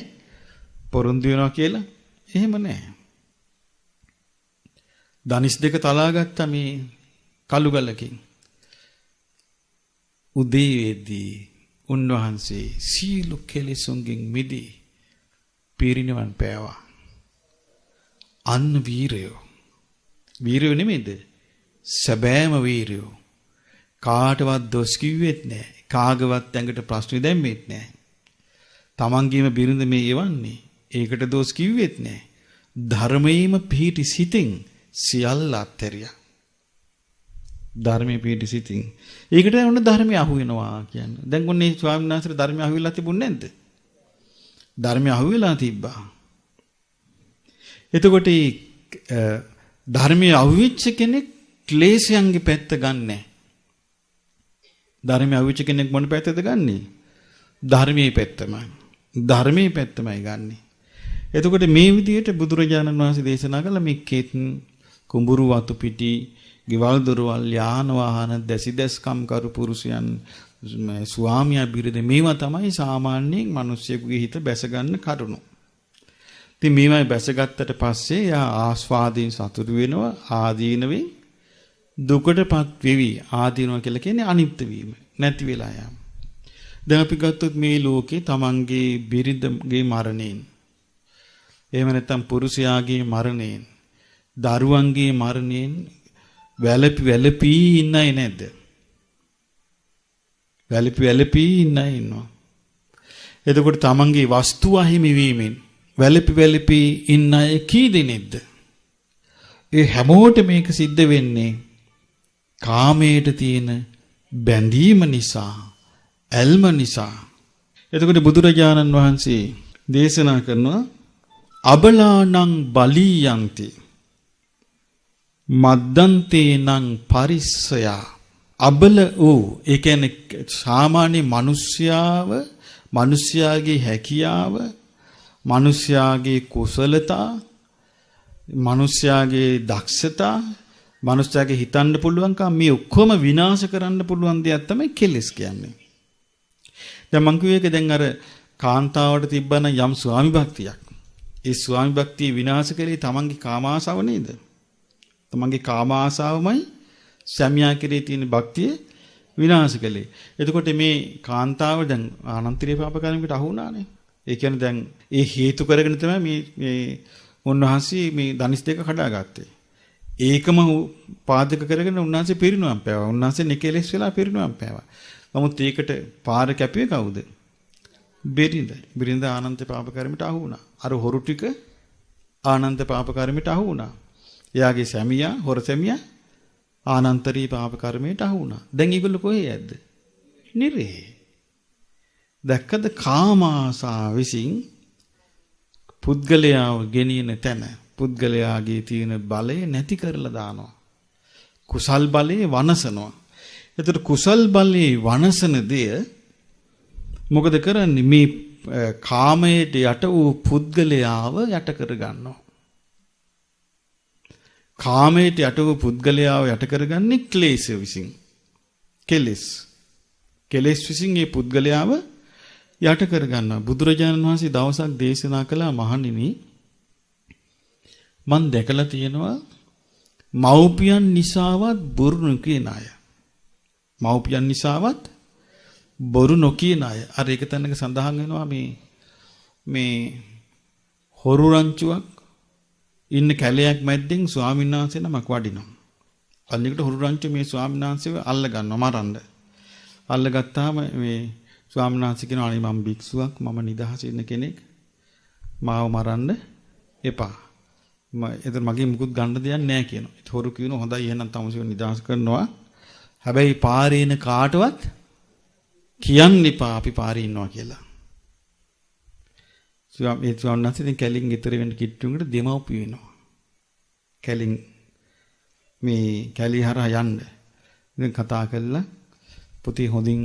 පොරොන්දු වෙනවා කියලා. එහෙම නැහැ. දනිස් දෙක තලා ගත්තා මේ කළු ගලකින්. උදේ වෙද්දී උන්වහන්සේ සීල කෙලෙසුන්ගෙන් මිදී පිරිනිවන් පෑවා. අන්න වීරයෝ. වීරයෝ නෙමෙයිද? සැබෑම වීරයෝ. කාටවත් දොස් කිව්වෙත් නැහැ. කාගවත් ඇඟට ප්‍රශ්න දැම්මෙත් නැහැ. තමන්ගේම බිරිඳ මේ එවන්නේ. ඒකට දොස් කිව්වෙත් නැහැ. ධර්මයේම පිහිටි සිතින් සියල්ල අත්හැරියා. ධර්මයේ පිහිටි සිතින්. ඒකට ඔන්න ධර්මය අහු වෙනවා කියන්නේ. දැන් ඔන්නේ ස්වාමීන් වහන්සේට ධර්මය අහු වෙලා තිබුණේ නැද්ද? ධර්මය අහු වෙලා තිබ්බා. එතකොට ධර්මයේ අහු වෙච්ච කෙනෙක් ක්ලේශයන්ගේ පැත්ත ගන්නෑ. ධර්මයේ අහු වෙච්ච කෙනෙක් මොන පැත්තද ගන්නෙ? ධර්මයේ පැත්තමයි. ධර්මයේ පැත්තමයි ගන්නෙ. එතකොට මේ විදිහට බුදුරජාණන් වහන්සේ දේශනා කළ මේ කෙත් කුඹුරු වතු පිටි ගෙවල් දොරවල් යාන වාහන දැසිදස්කම් කරු පුරුෂයන් ස්වාමියා බිරිඳ මේවා තමයි සාමාන්‍යයෙන් මිනිස්සුගේ හිත බැස ගන්න කරුණු. ඉතින් මේවයි බැසගත්තට පස්සේ යා ආස්වාදයෙන් සතුටු වෙනවා ආදීනවෙන් දුකටපත් වෙවි. ආදීනවා කියලා කියන්නේ අනිත්‍ය වීම නැති වෙලා යෑම. දැන් අපි ගත්තොත් මේ ලෝකේ තමන්ගේ බිරිඳගේ මරණයෙන් එහෙම නැත්නම් පුරුෂයාගේ මරණයෙන් දරුවන්ගේ මරණයෙන් වැළපී ඉන්නයි නැද්ද? වැළපී ඉන්නයි ඉන්නවා. එතකොට තමන්ගේ වස්තු අහිමි වීමෙන් වැළපී ඉන්න අය කී දෙනෙක්ද? ඒ හැමෝට මේක සිද්ධ වෙන්නේ කාමයට තියෙන බැඳීම නිසා, ඇල්ම නිසා. එතකොට බුදුරජාණන් වහන්සේ දේශනා කරනවා අබලානං බලීයන්ති මද්දන්තේනං පරිස්සයා. අබල වූ ඒ කියන්නේ සාමාන්‍ය මිනිස්යාගේ හැකියාව, මිනිස්යාගේ කුසලතා, මිනිස්යාගේ දක්ෂතා, මිනිස්යාගේ හිතන්න පුළුවන්කම මේ ඔක්කොම විනාශ කරන්න පුළුවන් දෙයක් තමයි කෙලෙස් කියන්නේ. දැන් මං කියුවේ ඒක දැන් අර කාන්තාවට තිබ්බන යම් ස්වාමි භක්තියක්. ඒ ස්වාමි භක්තිය විනාශ කළේ තමන්ගේ කාමාශාව නේද? තමන්ගේ කාමාශාවමයි සැමියා කෙරේ තියෙන භක්තිය විනාශ කළේ. එතකොට මේ කාන්තාව දැන් ආනන්තරීය පාප කර්මයකට අහු වුණානේ. ඒ කියන්නේ දැන් ඒ හේතු කරගෙන තමයි මේ උන්වහන්සේ මේ ධනිස් දෙක කඩාගත්තේ. ඒකම පාදක කරගෙන උන්වහන්සේ පිරිනුවම් පෑවා. උන්වහන්සේ නිකලෙස් වෙලා පිරිනුවම් පෑවා. නමුත් ඒකට පාර කැපුවේ කවුද? බිරිඳ. බිරිඳ ආනන්ත පාප කර්මයට අහු වුණා. අර හොරු ටික ආනන්ත පාප කර්මයට අහු වුණා. එයාගේ සැමියා, හොර සැමියා ආනන්තරී පාප කර්මයට අහු වුණා. දැන් ඒගොල්ලෝ කොහේ යද්ද? නිරේ. දැක්කද කාමාසා විසින් පුද්ගලයාව ගෙනියන තැන පුද්ගලයාගේ තියෙන බලය නැති කරලා දානවා. කුසල් බලේ වනසනවා. එතකොට කුසල් බලේ වනසන දෙය මොකද කරන්නේ? මේ කාමයට යට වූ පුද්ගලයාව යට කර ගන්නවා. කාමයට යට වූ පුද්ගලයාව යට කරගන්නේ ක්ලේශය විසින්. කෙලෙස්. කෙලෙස් විසින් මේ පුද්ගලයාව යට කර ගන්නවා. බුදුරජාණන් වහන්සේ දවසක් දේශනා කළා මහණෙනි මම දැකලා තියෙනවා මව්පියන් නිසාවත් බොරු නොකියන අය. මව්පියන් නිසාවත් බොරු නොකියන අය. අර එක තැනක සඳහන් වෙනවා මේ හොරු රංචුවක් ඉන්න කැලයක් මැද්දෙන් ස්වාමීන් වහන්සේ නමක් වඩිනවා. අනිකට හොරු රංචු මේ ස්වාමීන් වහන්සේව අල්ල ගන්නවා මරන්න. අල්ලගත්තාම මේ ස්වාමීන් වහන්සේ කියනවා අනේ මම භික්ෂුවක් මම නිදහසේ ඉන්න කෙනෙක් මාව මරන්න එපා. එතන මගේ මුකුත් ගන්න දෙයක් නැහැ කියනවා. ඒත් හොරු කියනවා හොඳයි එහෙනම් තමසිව නිදහස් කරනවා. හැබැයි පාරේ ඉන කාටවත් කියන්න එපා අපි පාරේ ඉන්නවා කියලා. ඒ ස්වාමීන් වහන්සේ දැන් කැලින් ගෙදර වෙන කිට්ටුවකට දෙමව්පිය වෙනවා. කැලින් මේ කැලි හරහා යන්න. ඉතින් කතා කළා පුතේ හොඳින්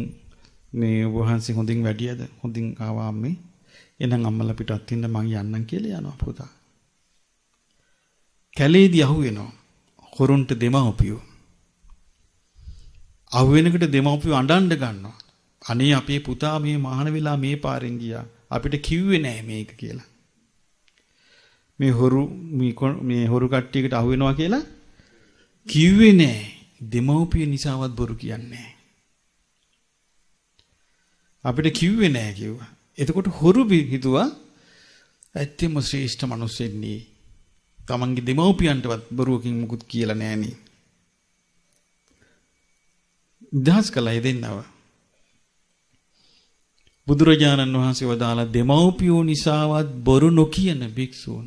මේ වහන්සේ හොඳින් වැඩියද හොඳින් ආවා අම්මේ. එහෙනම් අම්මලා පිටත් ඉන්න මං යන්නම් කියලා යනවා පුතා. කැලේදී අහුවෙනවා හොරුන්ට දෙමව්පියෝ. අහුවෙනකොට දෙමව්පියෝ අඬන්න ගන්නවා. අනේ අපේ පුතා මේ මහාන වෙලා මේ පාරෙන් ගියා. අපිට කිව්වේ නෑ මේක කියලා. මේ හොරු කට්ටියකට අහුවෙනවා කියලා කිව්වේ නෑ. දෙමව්පිය නිසාවත් බොරු කියන්නේ නෑ. අපිට කිව්වේ නෑ කිව්වා. එතකොට හොරු හිතුවා ඇත්තම ශ්‍රේෂ්ඨ මිනිස්සෙන්නේ. තමන්ගේ දෙමව්පියන්ටවත් බොරුවකින් මුකුත් කියලා නෑනේ. දහස් කළා දෙන්නව. බුදුරජාණන් වහන්සේ වදාලා දෙමව්පියෝ නිසාවත් බොරු නොකියන භික්ෂූන්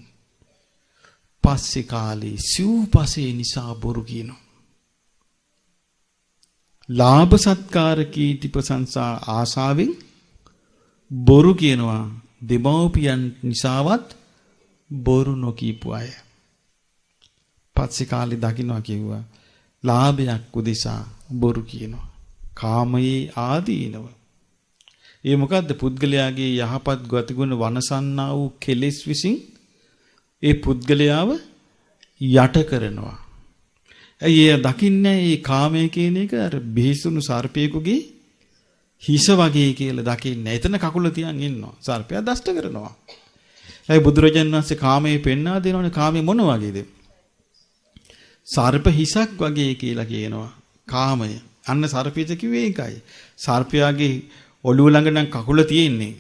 පස්සේ කාලේ සිව්පසේ නිසා බොරු කියනවා. ලාභ සත්කාර කීර්ති ප්‍රශංසා ආසාවෙන් බොරු කියනවා. දෙමව්පියන් නිසාවත් බොරු නොකීපු අය. පස්සේ කාලේ දකින්නවා කිව්වා ලාභයක් උදෙසා බොරු කියනවා. කාමයේ ආදීනව. ඒ මොකද්ද? පුද්ගලයාගේ යහපත් ගතිගුණ වනසන්නා වූ කෙලෙස් විසින් ඒ පුද්ගලයාව යට කරනවා. ඇයි ඒ දකින්නේ මේ කාමයේ කියන එක අර බිහිසුණු සර්පයෙකුගේ හිස වගේ කියලා දකින්නේ. එතන කකුල තියන් ඉන්නවා. සර්පයා දෂ්ට කරනවා. ඒ බුදුරජාණන් වහන්සේ කාමයේ පෙන්වා දෙනවනේ. කාමයේ මොන වගේද? සර්ප හිසක් වගේ කියලා කියනවා. කාමය. අන්න සර්පිත කිව්වේ ඒකයි. සර්පයාගේ ඔළුව ළඟ නම් කකුල තියෙන්නේ.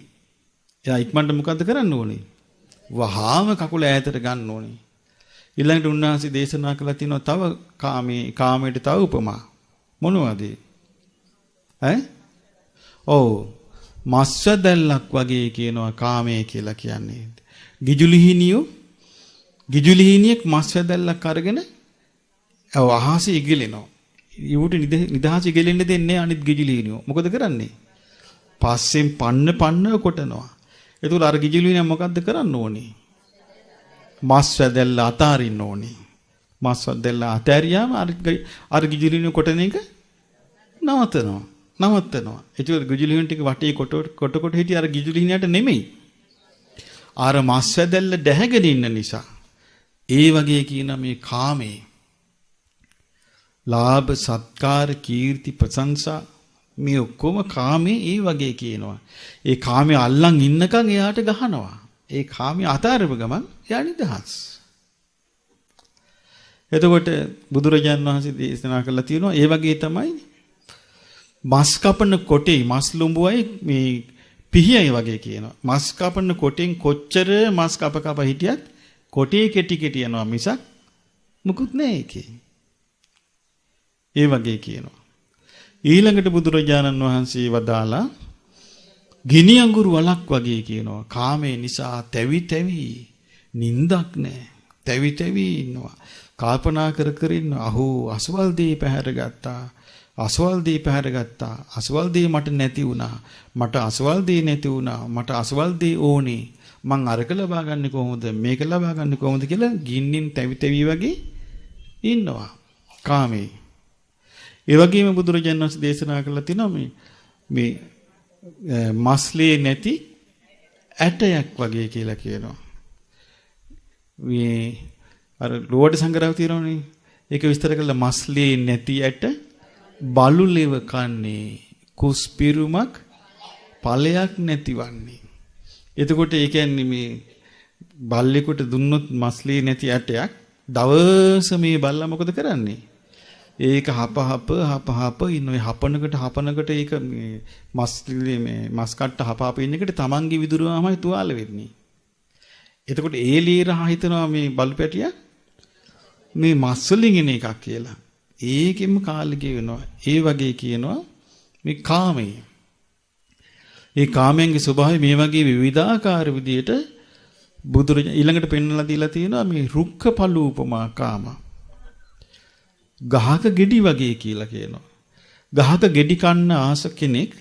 එයා ඉක්මනට මොකද්ද කරන්න ඕනේ? වහාම කකුල ඈතට ගන්න ඕනේ. ඊළඟට උන්වහන්සේ දේශනා කළා තියෙනවා තව කාමයට තව උපමා. මොනවද? ඔව් මස්සදැල්ලක් වගේ කියනවා කාමයේ කියලා කියන්නේ. ගිජුලිහිනියෙක් මස්සදැල්ලක් අරගෙන අහසේ ඉගිලෙනවා. ඌට නිදහස ඉගිලෙන්න දෙන්නේ අනිත් ගිජුලිහිනියෝ. මොකද කරන්නේ? පස්සෙන් පන්න කොටනවා. ඒතකොට අර ගිජුලිහිනිය මොකද්ද කරන්න ඕනේ? මස්සදැල්ල අතාරින්න ඕනේ. මස්සදැල්ල අතාරියාම අර ගිජුලිහිනිය කොටන එක නවත්තනවා. ඒකවල ගිජුලිහිනිය ටික වටේ කොට හිටිය අර ගිජුලිහිනියට නෙමෙයි. අර මස්සදැල්ල දැහැගෙන ඉන්න නිසා. ඒ වගේ කියන මේ කාමේ ලාභ සත්කාර කීර්ති ප්‍රශංසා මේ ඔක්කොම කාමේ ඒ වගේ කියනවා. ඒ කාමේ අල්ලන් ඉන්නකන් එයාට ගහනවා. ඒ කාමේ අතාරපු ගමන් එයා නිදහස්. එතකොට බුදුරජාණන් වහන්සේ දේශනා කළා තියෙනවා ඒ වගේ තමයි මස් කපන කොටේ මස් ලුඹුවයි මේ පිහියයි වගේ කියනවා. මස් කපන කොටෙන් කොච්චර මස් කප හිටියත් කොටේ කෙටි යනවා මිසක් මුකුත් නැහැ ඒකේ. ඒ වගේ කියනවා. ඊළඟට බුදුරජාණන් වහන්සේ වදාලා ගිනි අඟුරු වලක් වගේ කියනවා. කාමයේ නිසා තැවි නින්දක් නැහැ. තැවි ඉන්නවා. කල්පනා කර ඉන්නවා. අහෝ අසවල් දේ පැහැරගත්තා. අසවල් දේ මට නැති වුණා. මට අසවල් දේ නැති වුණා. මට අසවල් දේ ඕනේ. මං අරක ලබා ගන්න කොහොමද? මේක ලබා ගන්න කොහොමද කියලා ගින්නින් තැවි වගේ ඉන්නවා. කාමයේ ඒ වගේම බුදුරජාණන් වහන්සේ දේශනා කළා තියෙනවා මේ මස්ලේ නැති ඇටයක් වගේ කියලා කියනවා. මේ අර ලෝඩ සංග්‍රහය තියෙනවනේ. ඒක විස්තර කළා මස්ලේ නැති ඇට බලුලෙව කන්නේ කුස්පිරුමක් ඵලයක් නැතිවන්නේ. එතකොට ඒ කියන්නේ මේ බල්ලෙකුට දුන්නොත් මස්ලී නැති ඇටයක් දවස මේ බල්ලා මොකද කරන්නේ? ඒක හප ඉන්න ඔය හපනකට ඒක මේ මස්ලී මේ මස් කට්ට හප ඉන්න එකට තමන්ගේ විදුරුවමයි තුවාල වෙන්නේ. එතකොට ඒ ලීරහ හිතනවා මේ බලු පැටියා මේ මස් වලින් එන එකක් කියලා. ඒකෙම කාලෙක වෙනවා. ඒ වගේ කියනවා මේ කාමය. ඒ කාමයන්ගේ ස්වභාවය මේ වගේ විවිධාකාර විදියට බුදුරජාණන් ඊළඟට පෙන්වලා දීලා තියෙනවා මේ රුක්ඛ පලූපමා කාම. ගහක ගෙඩි වගේ කියලා කියනවා. ගහක ගෙඩි කන්න ආස කෙනෙක්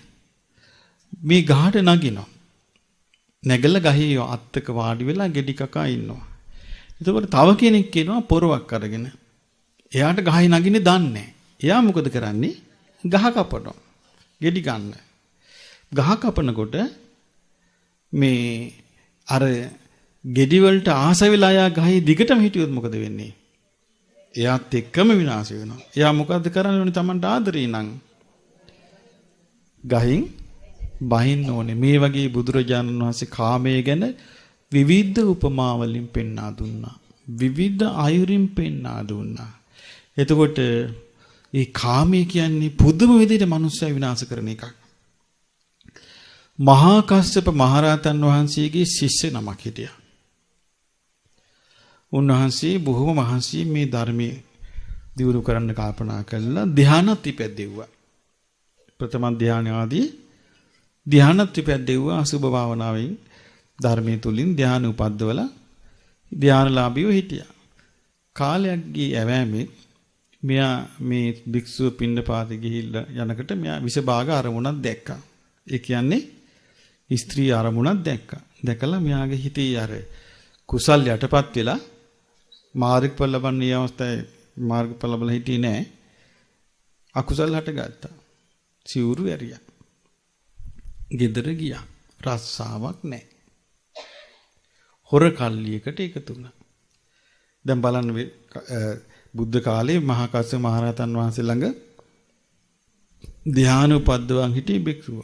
මේ ගහට නගිනවා. නැගලා ගහේ අත්තක වාඩි වෙලා ගෙඩි කකා ඉන්නවා. එතකොට තව කෙනෙක් කියනවා පොරවක් අරගෙන. එයාට ගහේ නගින්නේ දන්නේ නැහැ. එයා මොකද කරන්නේ? ගහ කපනවා. ගෙඩි ගන්න. ගහ කපනකොට මේ අර ගෙඩි වලට ආස වෙලා යා ගහේ දිගටම හිටියොත් මොකද වෙන්නේ? එයාත් එක්කම විනාශ වෙනවා. එයා මොකද්ද කරන්නේ? ඕනේ Tamanට ආදරේ නම් ගහින් බහින්න ඕනේ. මේ වගේ බුදුරජාණන් වහන්සේ කාමයේ ගැන විවිධ උපමා වලින් පෙන්වා දුන්නා. විවිධ අයුරින් පෙන්වා දුන්නා. එතකොට මේ කාමයේ කියන්නේ පුදුම විදිහට මනුස්සය විනාශ කරන එකක්. මහා කස්සප මහරහතන් වහන්සේගේ ශිෂ්‍ය නමක් හිටියා. උන්වහන්සේ බොහොම මහන්සිය මේ ධර්මයේ දියුණු කරන්න කල්පනා කළා. ධ්‍යානත් ඉපැද්දෙව්වා. ප්‍රථම ධ්‍යාන ආදී ධ්‍යානත් ඉපැද්දෙව්වා. අසුභ භාවනාවෙන් ධර්මයේ තුලින් ධ්‍යාන උපද්දවලා ධ්‍යානලාභීව හිටියා. කාලයක් ගිය ඇවෑමේ මෙයා මේ භික්ෂුව පින්නපාත ගිහිල්ලා යනකොට මෙයා විසභාග අරමුණක් දැක්කා. ඒ කියන්නේ ස්ත්‍රී අරමුණක් දැක්කා. දැකලා මෙයාගේ හිතේ අර කුසල් යටපත් වෙලා මාර්ගඵල ලබන්නේ අවස්ථාවේ මාර්ගඵල ලබලා හිටියේ නෑ. අකුසල් හටගත්තා. සිවුරු ඇරියා. ගෙදර ගියා. රස්සාවක් නෑ. හොර කල්ලියකට එකතු වුණා. දැන් බලන්න බුද්ධ කාලේ මහා කස්සප මහරහතන් වහන්සේ ළඟ ධ්‍යාන උපද්දවන් හිටියේ භික්ෂුව.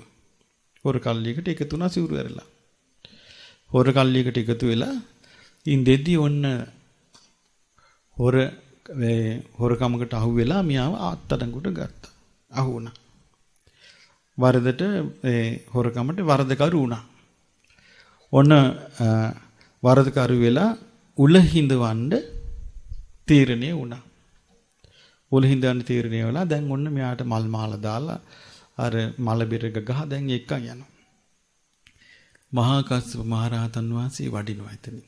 හොර කල්ලියකට එකතු වුණා සිවුරු ඇරලා. හොර කල්ලියකට එකතු වෙලා ඉඳෙද්දී ඔන්න හොරකමකට අහු වෙලා මියාව ආත්තඩංගුට ගත්තා. අහු වුණා. වරදට හොරකමට වරදකරු වුණා. ඔන්න වරදකරු වෙලා උල හිඳවන්න තීරණය වුණා. උල හිඳවන්න තීරණය වෙලා දැන් ඔන්න මෙයාට මල් මාලා දාලා අර මල බෙරක ගහ දැන් එක්කන් යනවා. මහා කස්සප මහරහතන් වහන්සේ වඩිනවා එතන.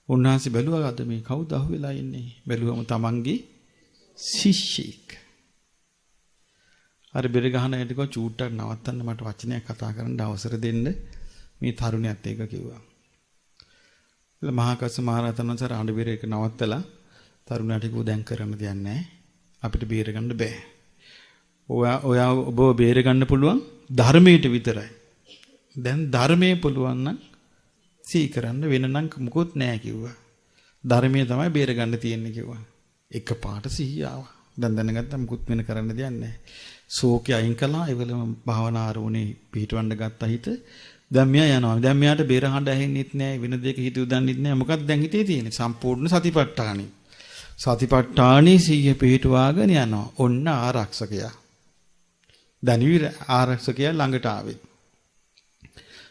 උන්වහන්සේ බැලුවා අද මේ කවුද අහු වෙලා ඉන්නේ? බැලුවම තමන්ගේ ශිෂ්‍යෙක්. අර බෙර ගහන ඇටක චූට්ටක් නවත්තන්න මට වචනයක් කතා කරන්න අවසර දෙන්න මේ තරුණයත් එක්ක කිව්වා. මහා කස්සප මහරහතන් වහන්සේ අඬ බෙර එක නවත්තලා තරුණයාට කිව්වා දැන් කරන්න දෙයක් නැහැ. අපිට බේර ගන්න බෑ. ඔයා ඔබ බේර ගන්න පුළුවන් ධර්මයට විතරයි. දැන් ධර්මයේ පුළුවන් නම් සී කරන්න වෙන නම් මොකොත් නැහැ කිව්වා. ධර්මයේ තමයි බේර ගන්න තියෙන්නේ කිව්වා. එකපාරට සිහිය ආවා. දැන් දැනගත්තා මොකුත් වෙන කරන්න දෙයක් නැහැ. ශෝකය අයින් කළා. ඒවලම භාවනා ආරමුණේ පිහිටවන්න ගත්ත හිත. දැන් මෙයා යනවා. දැන් මෙයාට බේර හඬ ඇහෙන්නෙත් නැහැ. වෙන දෙයක හිත උදන්නෙත් නැහැ. මොකක්ද දැන් හිතේ තියෙන්නේ? සම්පූර්ණ සතිපට්ඨානෙ. සතිපට්ඨානෙ සිහිය පිහිටවාගෙන යනවා. ඔන්න ආරක්ෂකයා. ධනිවිර ආරක්ෂකයා ළඟට ආවේ.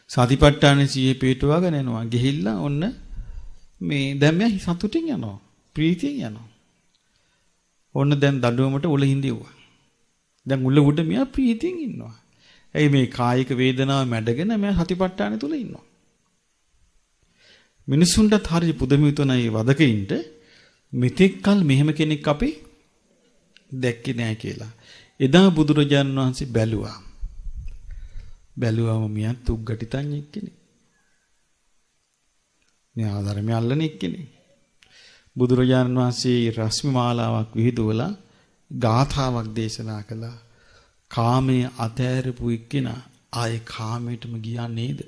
සතිපට්ඨානෙ සිහිය පිහිටවාගෙන යනවා. ගිහිල්ලා ඔන්න මේ දැන් මෙයා සතුටින් යනවා. ප්‍රීතියෙන් යනවා. ඔන්න දැන් දඬුවමට උල හිඳිව්වා. දැන් උල උඩ මෙයා ප්‍රීතියෙන් ඉන්නවා. ඇයි මේ කායික වේදනාව මැඩගෙන මෙයා සතිපට්ඨානෙ තුල ඉන්නවා. මිනිසුන්ට හරිය පුදුමිතුණයි වදකින්ට මෙතෙක්කල් මෙහෙම කෙනෙක් අපි දැක්කේ නැහැ කියලා. එදා බුදුරජාණන් වහන්සේ බැලුවා. බැලුවම මියත් උග්ගටිතන් එක්කනේ. මෙයා ධර්මය අල්ලන එක්කනේ. බුදුරජාණන් වහන්සේ රශ්මි මාලාවක් විහිදුවලා ගාථාවක් දේශනා කළා. කාමයේ අතෑරපු එක්කෙනා ආයේ කාමයටම ගියා නේද?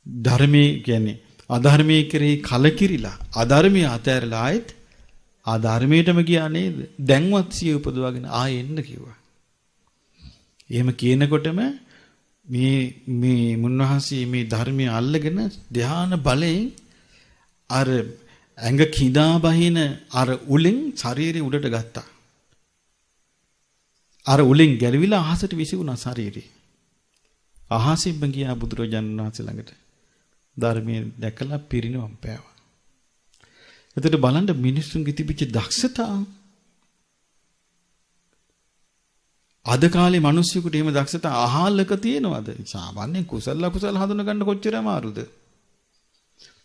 ධර්මයේ කියන්නේ අධර්මයේ කෙරෙහි කලකිරිලා අධර්මයේ අතෑරලා ආයෙත් ආ ධර්මයටම ගියා නේද? දැන්වත් සිය උපදවාගෙන ආයෙ එන්න කිව්වා. එහෙම කියනකොටම මේ මුන්නහන්සේ මේ ධර්මයේ අල්ලගෙන ධ්‍යාන බලයෙන් අර ඇඟ කිඳා බහින අර උලෙන් ශරීරය උඩට ගත්තා. අර උලෙන් ගැලවිලා අහසට විසිරුණා ශරීරය. අහසින්ම ගියා බුදුරජාණන් වහන්සේ ළඟට. ධර්මයේ දැකලා පිරිනවම් පෑවා. එතකොට බලන්න මිනිස්සුන්ගේ තිබිච්ච දක්ෂතාව. අද කාලේ මිනිස්සුන්ට එහෙම දක්ෂතාව අහලක තියෙනවද? සාමාන්‍යයෙන් කුසල අකුසල හඳුන ගන්න කොච්චර අමාරුද?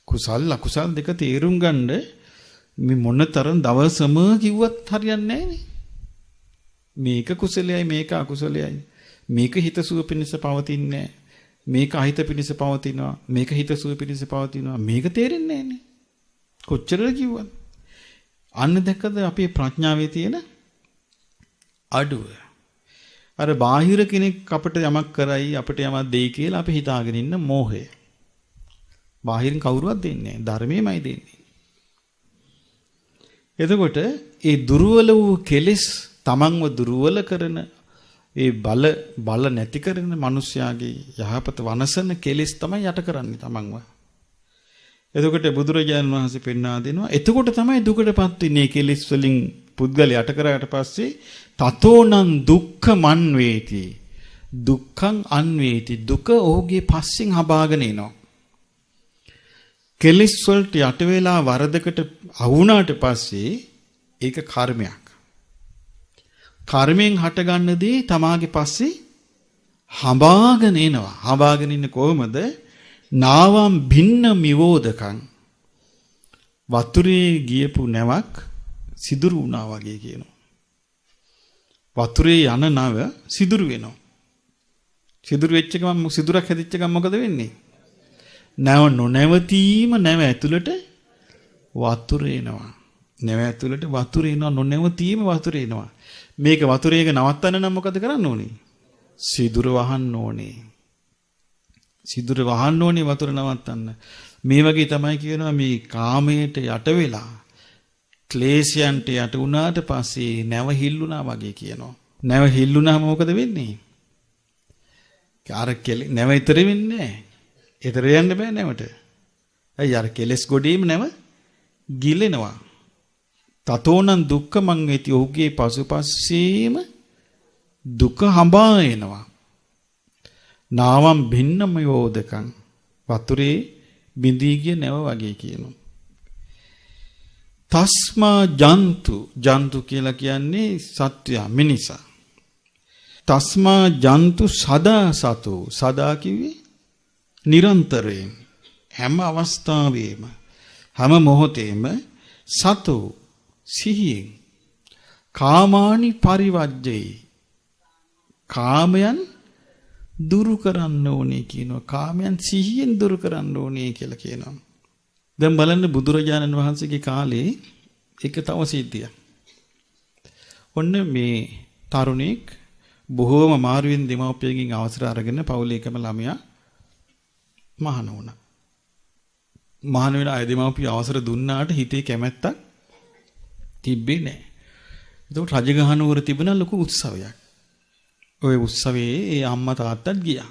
කුසල අකුසල දෙක තේරුම් ගන්න මේ මොනතරම් දවසම කිව්වත් හරියන්නේ නැහැ. මේක කුසලයයි මේක අකුසලයයි. මේක හිතසුව පිණිස පවතින්නේ මේක අහිත පිණිස පවතිනවා. මේක හිතසුව පිණිස පවතිනවා. මේක තේරෙන්නේ නැහැ. කොච්චර කිව්වත්. අන්න දැක්කද අපේ ප්‍රඥාවේ තියෙන අඩුව. අර බාහිර කෙනෙක් අපිට යමක් කරයි අපිට යමක් දෙයි කියලා අපි හිතාගෙන ඉන්න මෝහය. බාහිරින් කවුරුවත් දෙන්නේ නැහැ. ධර්මයමයි දෙන්නේ. එතකොට ඒ දුර්වල වූ කෙලෙස් තමන්ව දුර්වල කරන ඒ බල නැති කරන මිනිස්යාගේ යහපත වනසන කෙලෙස් තමයි යට කරන්නේ තමන්ව. එතකොට බුදුරජාණන් වහන්සේ පෙන්වා දෙනවා. එතකොට තමයි දුකටපත් වෙන්නේ කෙලෙස් වලින් පුද්ගලයා යට කරාට පස්සේ තතෝනං දුක්ඛමන් වේති. දුක්ඛං අන්වේති. දුක ඔහුගේ පස්සෙන් හබාගෙන එනවා. කෙලෙස් වලට යට වෙලා වරදකට අවුණාට පස්සේ ඒක කර්මයක්. කර්මයෙන් හටගන්න දේ තමාගේ පස්සේ හඹාගෙන එනවා. හඹාගෙන ඉන්නේ කොහොමද? නාවම් භින්න මිවෝදකං. වතුරේ ගියපු නැවක් සිදුරු වුණා වගේ කියනවා. වතුරේ යන නව සිදුරු වෙනවා. සිදුරු වෙච්ච ගමන් සිදුරක් හැදිච්ච ගමන් මොකද වෙන්නේ? නැව නොනැවතීම නැව ඇතුළට වතුර එනවා. නැව ඇතුළට වතුර එනවා නොනැවතීම වතුර එනවා. මේක වතුරේක නවත්තන්න නම් මොකද කරන්න ඕනේ? සිදුර වහන්න ඕනේ. සිදුර වහන්න ඕනේ වතුර නවත්තන්න. මේ වගේ තමයි කියනවා මේ කාමයට යට වෙලා ක්ලේශයන්ට යට වුණාට පස්සේ නැව හිල්ලුණා වගේ කියනවා. නැව හිල්ලුණාම මොකද වෙන්නේ? අර නැව ඊතර වෙන්නේ නැහැ. ඊතර යන්න බෑ නැවට. අය අර කෙලස් ගොඩේම නැව ගිලෙනවා. තතෝනං දුක්ඛ මං වේති. ඔහුගේ පසුපස්සේම දුක හඹා එනවා. නාවම් භින්නම යෝදකං. වතුරේ බිඳී ගිය නැව වගේ කියනවා. තස්මා ජන්තු. ජන්තු කියලා කියන්නේ සත්වයා මිනිසා. තස්මා ජන්තු සදා සතු. සදා කිව්වේ නිරන්තරයෙන් හැම අවස්ථාවෙම හැම මොහොතේම සතු සිහියෙන් කාමානි පරිවජ්ජේ. කාමයන් දුරු කරන්න ඕනේ කියනවා. කාමයන් සිහියෙන් දුරු කරන්න ඕනේ කියලා කියනවා. දැන් බලන්න බුදුරජාණන් වහන්සේගේ කාලේ එක තව සිද්ධියක්. ඔන්න මේ තරුණෙක් බොහෝම මාරුවෙන් දෙමව්පියන්ගෙන් අවසර අරගෙන පවුලේ එකම ළමයා මහාන වුණා. මහාන වෙලා ආය දෙමව්පිය අවසර දුන්නාට හිතේ කැමැත්තක් තිබ්බේ නැහැ. ඒකට රජගහනුවර තිබුණ ලොකු උත්සවයක්. ওই උත්සවයේ ඒ අම්මා තාත්තත් ගියා.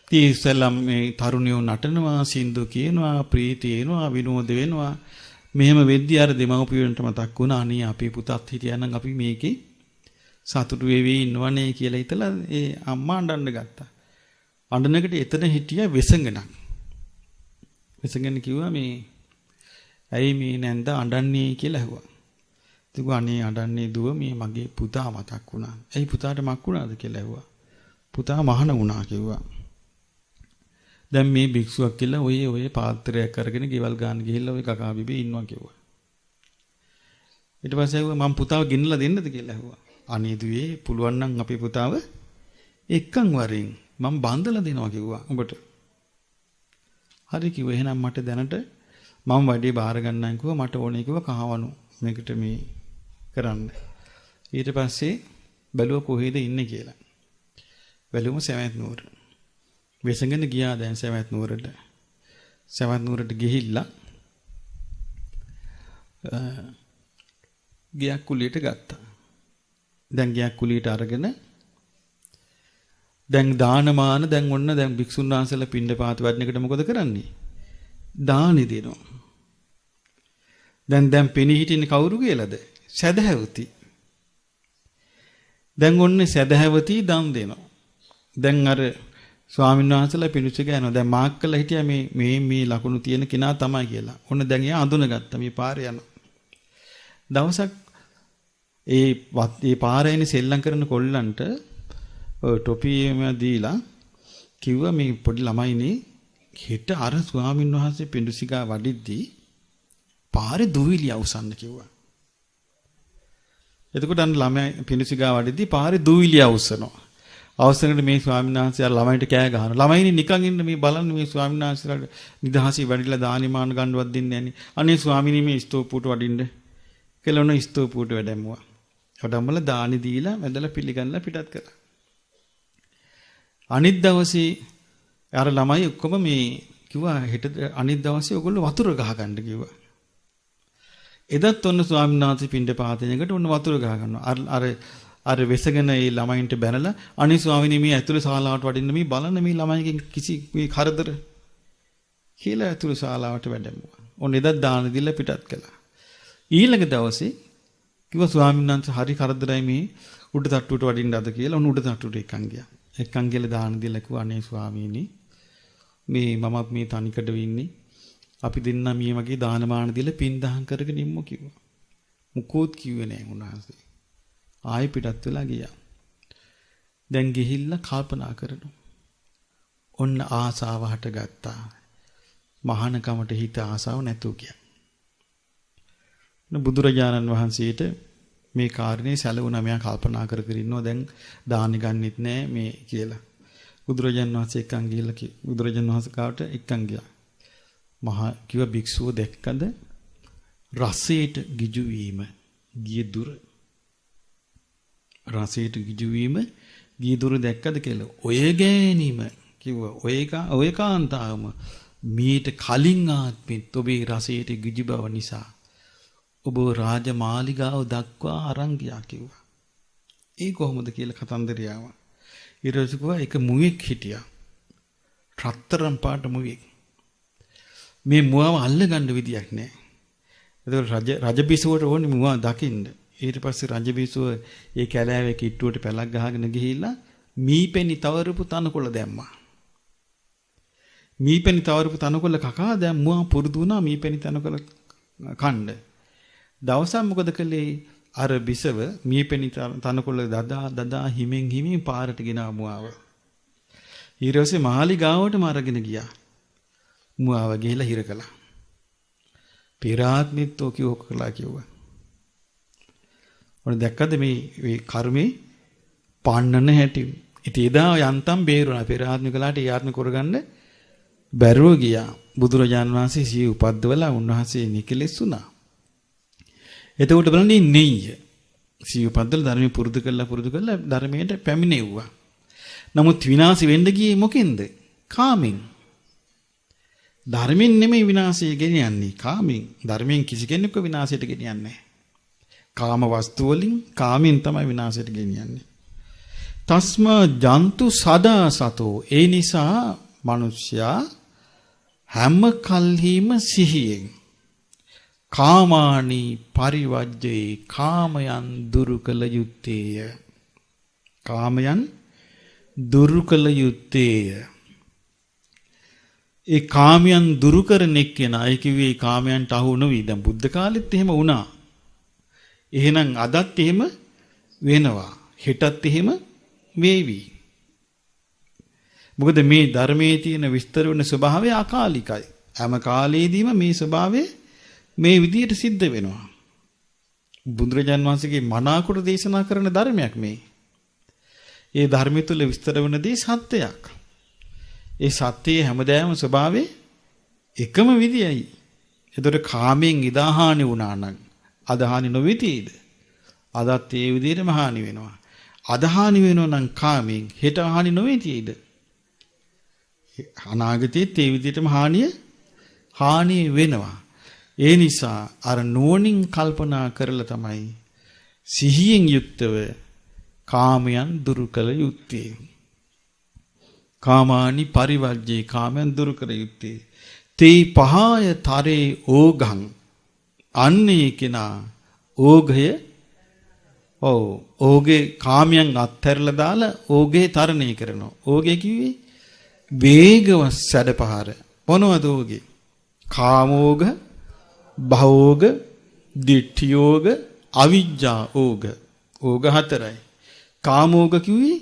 ඉතින් ඉස්සෙල්ලා මේ තරුණියෝ නටනවා, සින්දු කියනවා, ප්‍රීති එනවා, විනෝද වෙනවා. මෙහෙම වෙද්දී අර දෙමව්පියන්ට මතක් වුණා අනේ අපේ පුතත් හිටියානම් අපි මේකේ සතුටු වෙවි ඉන්නවනේ කියලා හිතලා ඒ අම්මා අඬන්න ගත්තා. අඬනකට එතන හිටියා වෙසඟනක්. වෙසඟන කිව්වා මේ ඇයි මේ නැන්ද අඬන්නේ කියලා ඇහුවා. ඉතින් අනේ අඬන්නේ දුව මේ මගේ පුතා මතක් වුණා. ඇයි පුතාට මක් වුණාද කියලා ඇහුවා. පුතා මහාන වුණා කිව්වා. දැන් මේ භික්ෂුවක් කියලා ඔය පාත්‍රයක් අරගෙන ගෙවල් ගන්න ගිහිල්ලා ඔය කකා බිබී ඉන්නවා කිව්වා. ඊට පස්සේ ඇහුවා මම පුතාව ගෙන්නලා දෙන්නද කියලා ඇහුවා. අනේ දුවේ පුළුවන් නම් අපේ පුතාව එක්කන් වරින් මම බන්දලා දෙනවා කිව්වා උඹට. හරි කිව්වා. එහෙනම් මට දැනට මම වැඩේ බාර ගන්නයි කිව්වා. මට ඕනේ කිව්වා කහවණු මේකට මේ කරන්න. ඊට පස්සේ බැලුවා කොහෙද ඉන්නේ කියලා. බැලුවම සවැත් නුවර. වෙසඟන ගියා දැන් සවැත් නුවරට. සවැත් නුවරට ගිහිල්ලා ගියක් කුලියට ගත්තා. දැන් ගියක් කුලියට අරගෙන දැන් දානමාන දැන් ඔන්න දැන් භික්ෂුන් වහන්සේලා පින්ඩපාත වඩන එකට මොකද කරන්නේ? දානි දෙනවා. දැන් පෙනී හිටින්නේ කවුරු කියලාද? සදහැවති. දැන් ඔන්නේ සදහැවති දන් දෙනවා. දැන් අර ස්වාමීන් වහන්සේලා පිණිස ගෑනවා. දැන් මාක් කළා හිටියා මේ ලකුණු තියෙන කෙනා තමයි කියලා. ඔන්න දැන් එයා අඳුනගත්තා මේ පාරේ යනවා. දවසක් ඒ පාරේ ඉන්නේ සෙල්ලම් කරන කොල්ලන්ට ටොපියම දීලා කිව්වා මේ පොඩි ළමයිනේ හෙට අර ස්වාමීන් වහන්සේ පිඬුසිඟා වඩිද්දී පාරේ දුවිලි අවසන්න කිව්වා. එතකොට අන්න ළමයි පිඬුසිඟා වඩිද්දී පාරේ දුවිලි අවසනවා. අවසරකට මේ ස්වාමීන් වහන්සේ අර ළමයින්ට කෑ ගහනවා. ළමයිනේ නිකන් ඉන්න මේ බලන්න මේ ස්වාමීන් වහන්සේලාට නිදහසේ වැඩිලා දානිමාන ගන්නවත් දෙන්නේ නැණි. අනේ ස්වාමීනි මේ ස්තූපුවට වඩින්න කියලා උන ස්තූපුවට වැඩමුවා. වඩම්මල දානි දීලා වැඳලා පිළිගන්නලා පිටත් කරා. අනිත් දවසේ අර ළමයි ඔක්කොම මේ කිව්වා හෙට අනිත් දවසේ ඔයගොල්ලෝ වතුර ගහ ගන්න කිව්වා. එදත් ඔන්න ස්වාමීන් වහන්සේ පින්ඩපාතයකට ඔන්න වතුර ගහ ගන්නවා. අර වෙසගෙන ඒ ළමයින්ට බැනලා අනේ ස්වාමීනි මේ ඇතුළේ ශාලාවට වඩින්න මේ බලන්න මේ ළමයිගෙන් කිසි මේ කරදර කියලා ඇතුළේ ශාලාවට වැඩමුවා. ඔන්න එදත් දාන දීලා පිටත් කළා. ඊළඟ දවසේ කිව්වා ස්වාමීන් වහන්සේ හරි කරදරයි මේ උඩ තට්ටුවට වඩින්න අද කියලා ඔන්න උඩ තට්ටුවට එක්කන් ගියා. එක්කන් ගිහලා දාන දීලා කිව්වා අනේ ස්වාමීනි මේ මමත් මේ තනිකඩ වෙන්නේ අපි දෙන්න මේ වගේ දානමාන දීලා පින් දහම් කරගෙන ඉම්මු කිව්වා. මුකුත් කිව්වේ නැහැ උන්වහන්සේ. ආයෙ පිටත් වෙලා ගියා. දැන් ගිහිල්ලා කල්පනා කරනවා. ඔන්න ආසාව හටගත්තා. මහානකමට හිත ආසාව නැතුව ගියා. බුදුරජාණන් වහන්සේට මේ කාරණේ සැලවුණා. මෙයා කල්පනා කර ඉන්නවා දැන් දාන ගන්නෙත් නෑ මේ කියලා. බුදුරජාණන් වහන්සේ එක්කන් ගිහිල්ලා බුදුරජාණන් වහන්සේ කාට එක්කන් ගියා. මහා කිව්ව භික්ෂුව දැක්කද රසයට ගිජු වීම ගිය දුර රසයට ගිජු වීම ගිය දුර දැක්කද කියලා. ඔය ගෑනීම කිව්වා ඔය කාන්තාවම මීට කලින් ආත්මෙත් ඔබේ රසයට ගිජු බව නිසා ඔබ රාජමාලිගාව දක්වා අරන් ගියා කිව්වා. ඒ කොහොමද කියලා කතන්දරය ආවා. ඊට පස්සේ එක මුවෙක් හිටියා. රත්තරන් පාට මුවෙක්. මේ මුවව අල්ලගන්න විදියක් නැහැ. ඒතකොට රජබිසුවට ඕනේ මුව දකින්න. ඊට පස්සේ රජබිසුව ඒ කැලෑවේ කිට්ටුවට පැලක් ගහගෙන ගිහිල්ලා මීපෙනි තවරපු තනකොළ දැම්මා. මීපෙනි තවරපු තනකොළ කකා දැන් මුව පුරුදු වුණා මීපෙනි තනකොළ කන්න. දවසක් මොකද කළේ? අර බිසව මීපෙනි තනකොළ දදා හිමින් පාරට ගෙනා මුවව. ඊට පස්සේ මාලිගාවටම අරගෙන ගියා. මුවව ගිහලා හිර කළා. පෙරාත්මෙත් ඔක කළා කිව්වා. ඔන්න දැක්කද මේ කර්මේ පන්නන හැටි. ඉතින් එදා යන්තම් බේරුණා. පෙරාත්මෙ කළාට ඒ ආත්මෙ කරගන්න බැරුව ගියා. බුදුරජාන් වහන්සේ සිය උපද්දවලා උන්වහන්සේ නිකලෙස් වුණා. එතකොට බලන්නේ නෙయ్య. සිය උපද්දවලා ධර්මයේ පුරුදු කළා ධර්මයට පැමිණෙව්වා. නමුත් විනාශ වෙන්න ගියේ මොකෙන්ද? කාමෙන්. ධර්මයෙන් නෙමෙයි විනාශය ගෙනියන්නේ. කාමෙන්. ධර්මයෙන් කිසි කෙනෙක්ව විනාශයට ගෙනියන්නේ නැහැ. කාම වස්තු වලින් කාමෙන් තමයි විනාශයට ගෙනියන්නේ. තස්මා ජන්තු සදා සතෝ. ඒ නිසා මිනිසයා හැම කල්හිම සිහියෙන් කාමානි පරිවජ්ජේ කාමයන් දුරු කළ යුත්තේය. කාමයන් දුරු කළ යුත්තේය. ඒ කාමයන් දුරු කරන එක්කෙනා ඒ කිව්වේ කාමයන්ට අහු නොවි. දැන් බුද්ධ කාලෙත් එහෙම වුණා. එහෙනම් අදත් එහෙම වෙනවා. හෙටත් එහෙම වේවි. මොකද මේ ධර්මයේ තියෙන විස්තර වෙන ස්වභාවය අකාලිකයි. හැම කාලෙදීම මේ ස්වභාවය මේ විදියට සිද්ධ වෙනවා. බුදුරජාන් වහන්සේගේ මනාකොට දේශනා කරන ධර්මයක් මේ. ඒ ධර්මය තුළ විස්තර වෙන දේ සත්‍යයක්. ඒ සත්‍යයේ හැමදාම ස්වභාවය එකම විදියයි. ඒතකොට කාමෙන් ඉදාහානි වුණා නම් අදහානි නොවිතීද? අදත් ඒ විදිහටම හානි වෙනවා. අදහානි වෙනවා නම් කාමෙන් හෙට හානි නොවිතීද? අනාගතයේත් ඒ විදිහටම හානිය වෙනවා. ඒ නිසා අර නුවණින් කල්පනා කරලා තමයි සිහියෙන් යුක්තව කාමයන් දුරු කළ යුත්තේ. කාමානි පරිවර්ජේ කාමයන් දුරු කළ යුත්තේ. තේ පහය තරේ ඕගං අන්නේ කෙනා ඕගය ඕගේ කාමයන් අත්හැරලා දාලා ඕගේ තරණය කරනවා. ඕගේ කිව්වේ වේගවත් සැඩපහර. මොනවද ඕගේ? කාමෝග, භවෝග, දිට්ඨියෝග, අවිජ්ජා ඕග. ඕග හතරයි. කාමෝග කිව්වේ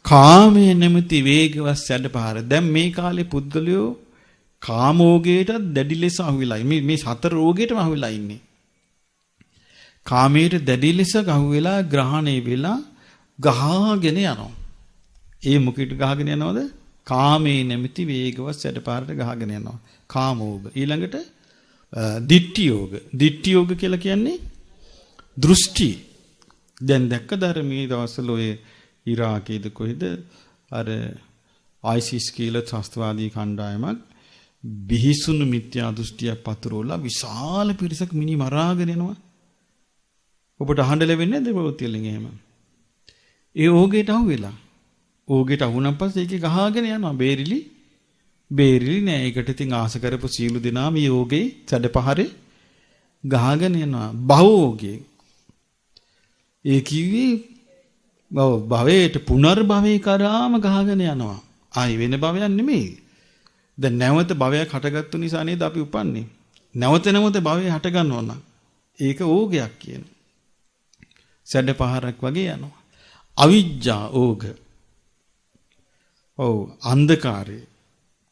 කාමයේ නැමැති වේගවත් සැඩපහර. දැන් මේ කාලේ පුද්ගලයෝ කාමෝගයට දැඩි ලෙස අහුවෙලා මේ සතර රෝගයටම අහුවෙලා ඉන්නේ. කාමයට දැඩි ලෙස අහුවෙලා ග්‍රහණය වෙලා ගහගෙන යනවා. ඒ මොකීට ගහගෙන යනවද? කාමයේ නැමැති වේගවත් සැඩපහරට ගහගෙන යනවා. කාමෝග. ඊළඟට දිට්ඨියෝග. දිට්ඨියෝග කියලා කියන්නේ දෘෂ්ටි. දැන් දැක්කද අර මේ දවස්වල ඔය ඉරාකයේද කොහෙද අර ISIS කියලා ත්‍රස්තවාදී කණ්ඩායමක් බිහිසුණු මිත්‍යා දෘෂ්ටියක් පතුරවලා විශාල පිරිසක් මිනි මරාගෙන යනවා. ඔබට අහන්න ලැබෙන්නේ නැද්ද ප්‍රවෘත්තිවලින් එහෙම? ඒ ඕගේට අහුවෙලා. ඕගේට අහුණන් පස්සේ ඒකේ ගහගෙන යනවා. බේරිලි නෑ. ඒකට ඉතින් ආස කරපු සීළු දෙනා මේ ඕගේ සැඩපහරේ ගහගෙන යනවා. භවෝගේ. ඒ කිව්වේ භවයට පුනර්භවයේ කරාම ගහගෙන යනවා. ආයි වෙන භවයක් නෙමෙයි. දැන් නැවත භවයක් හටගත්තු නිසා නේද අපි උපන්නේ. නැවත භවය හට ගන්නවා නම් ඒක ඕගයක් කියන. සැඩපහරක් වගේ යනවා. අවිජ්ජා ඕග. අන්ධකාරය.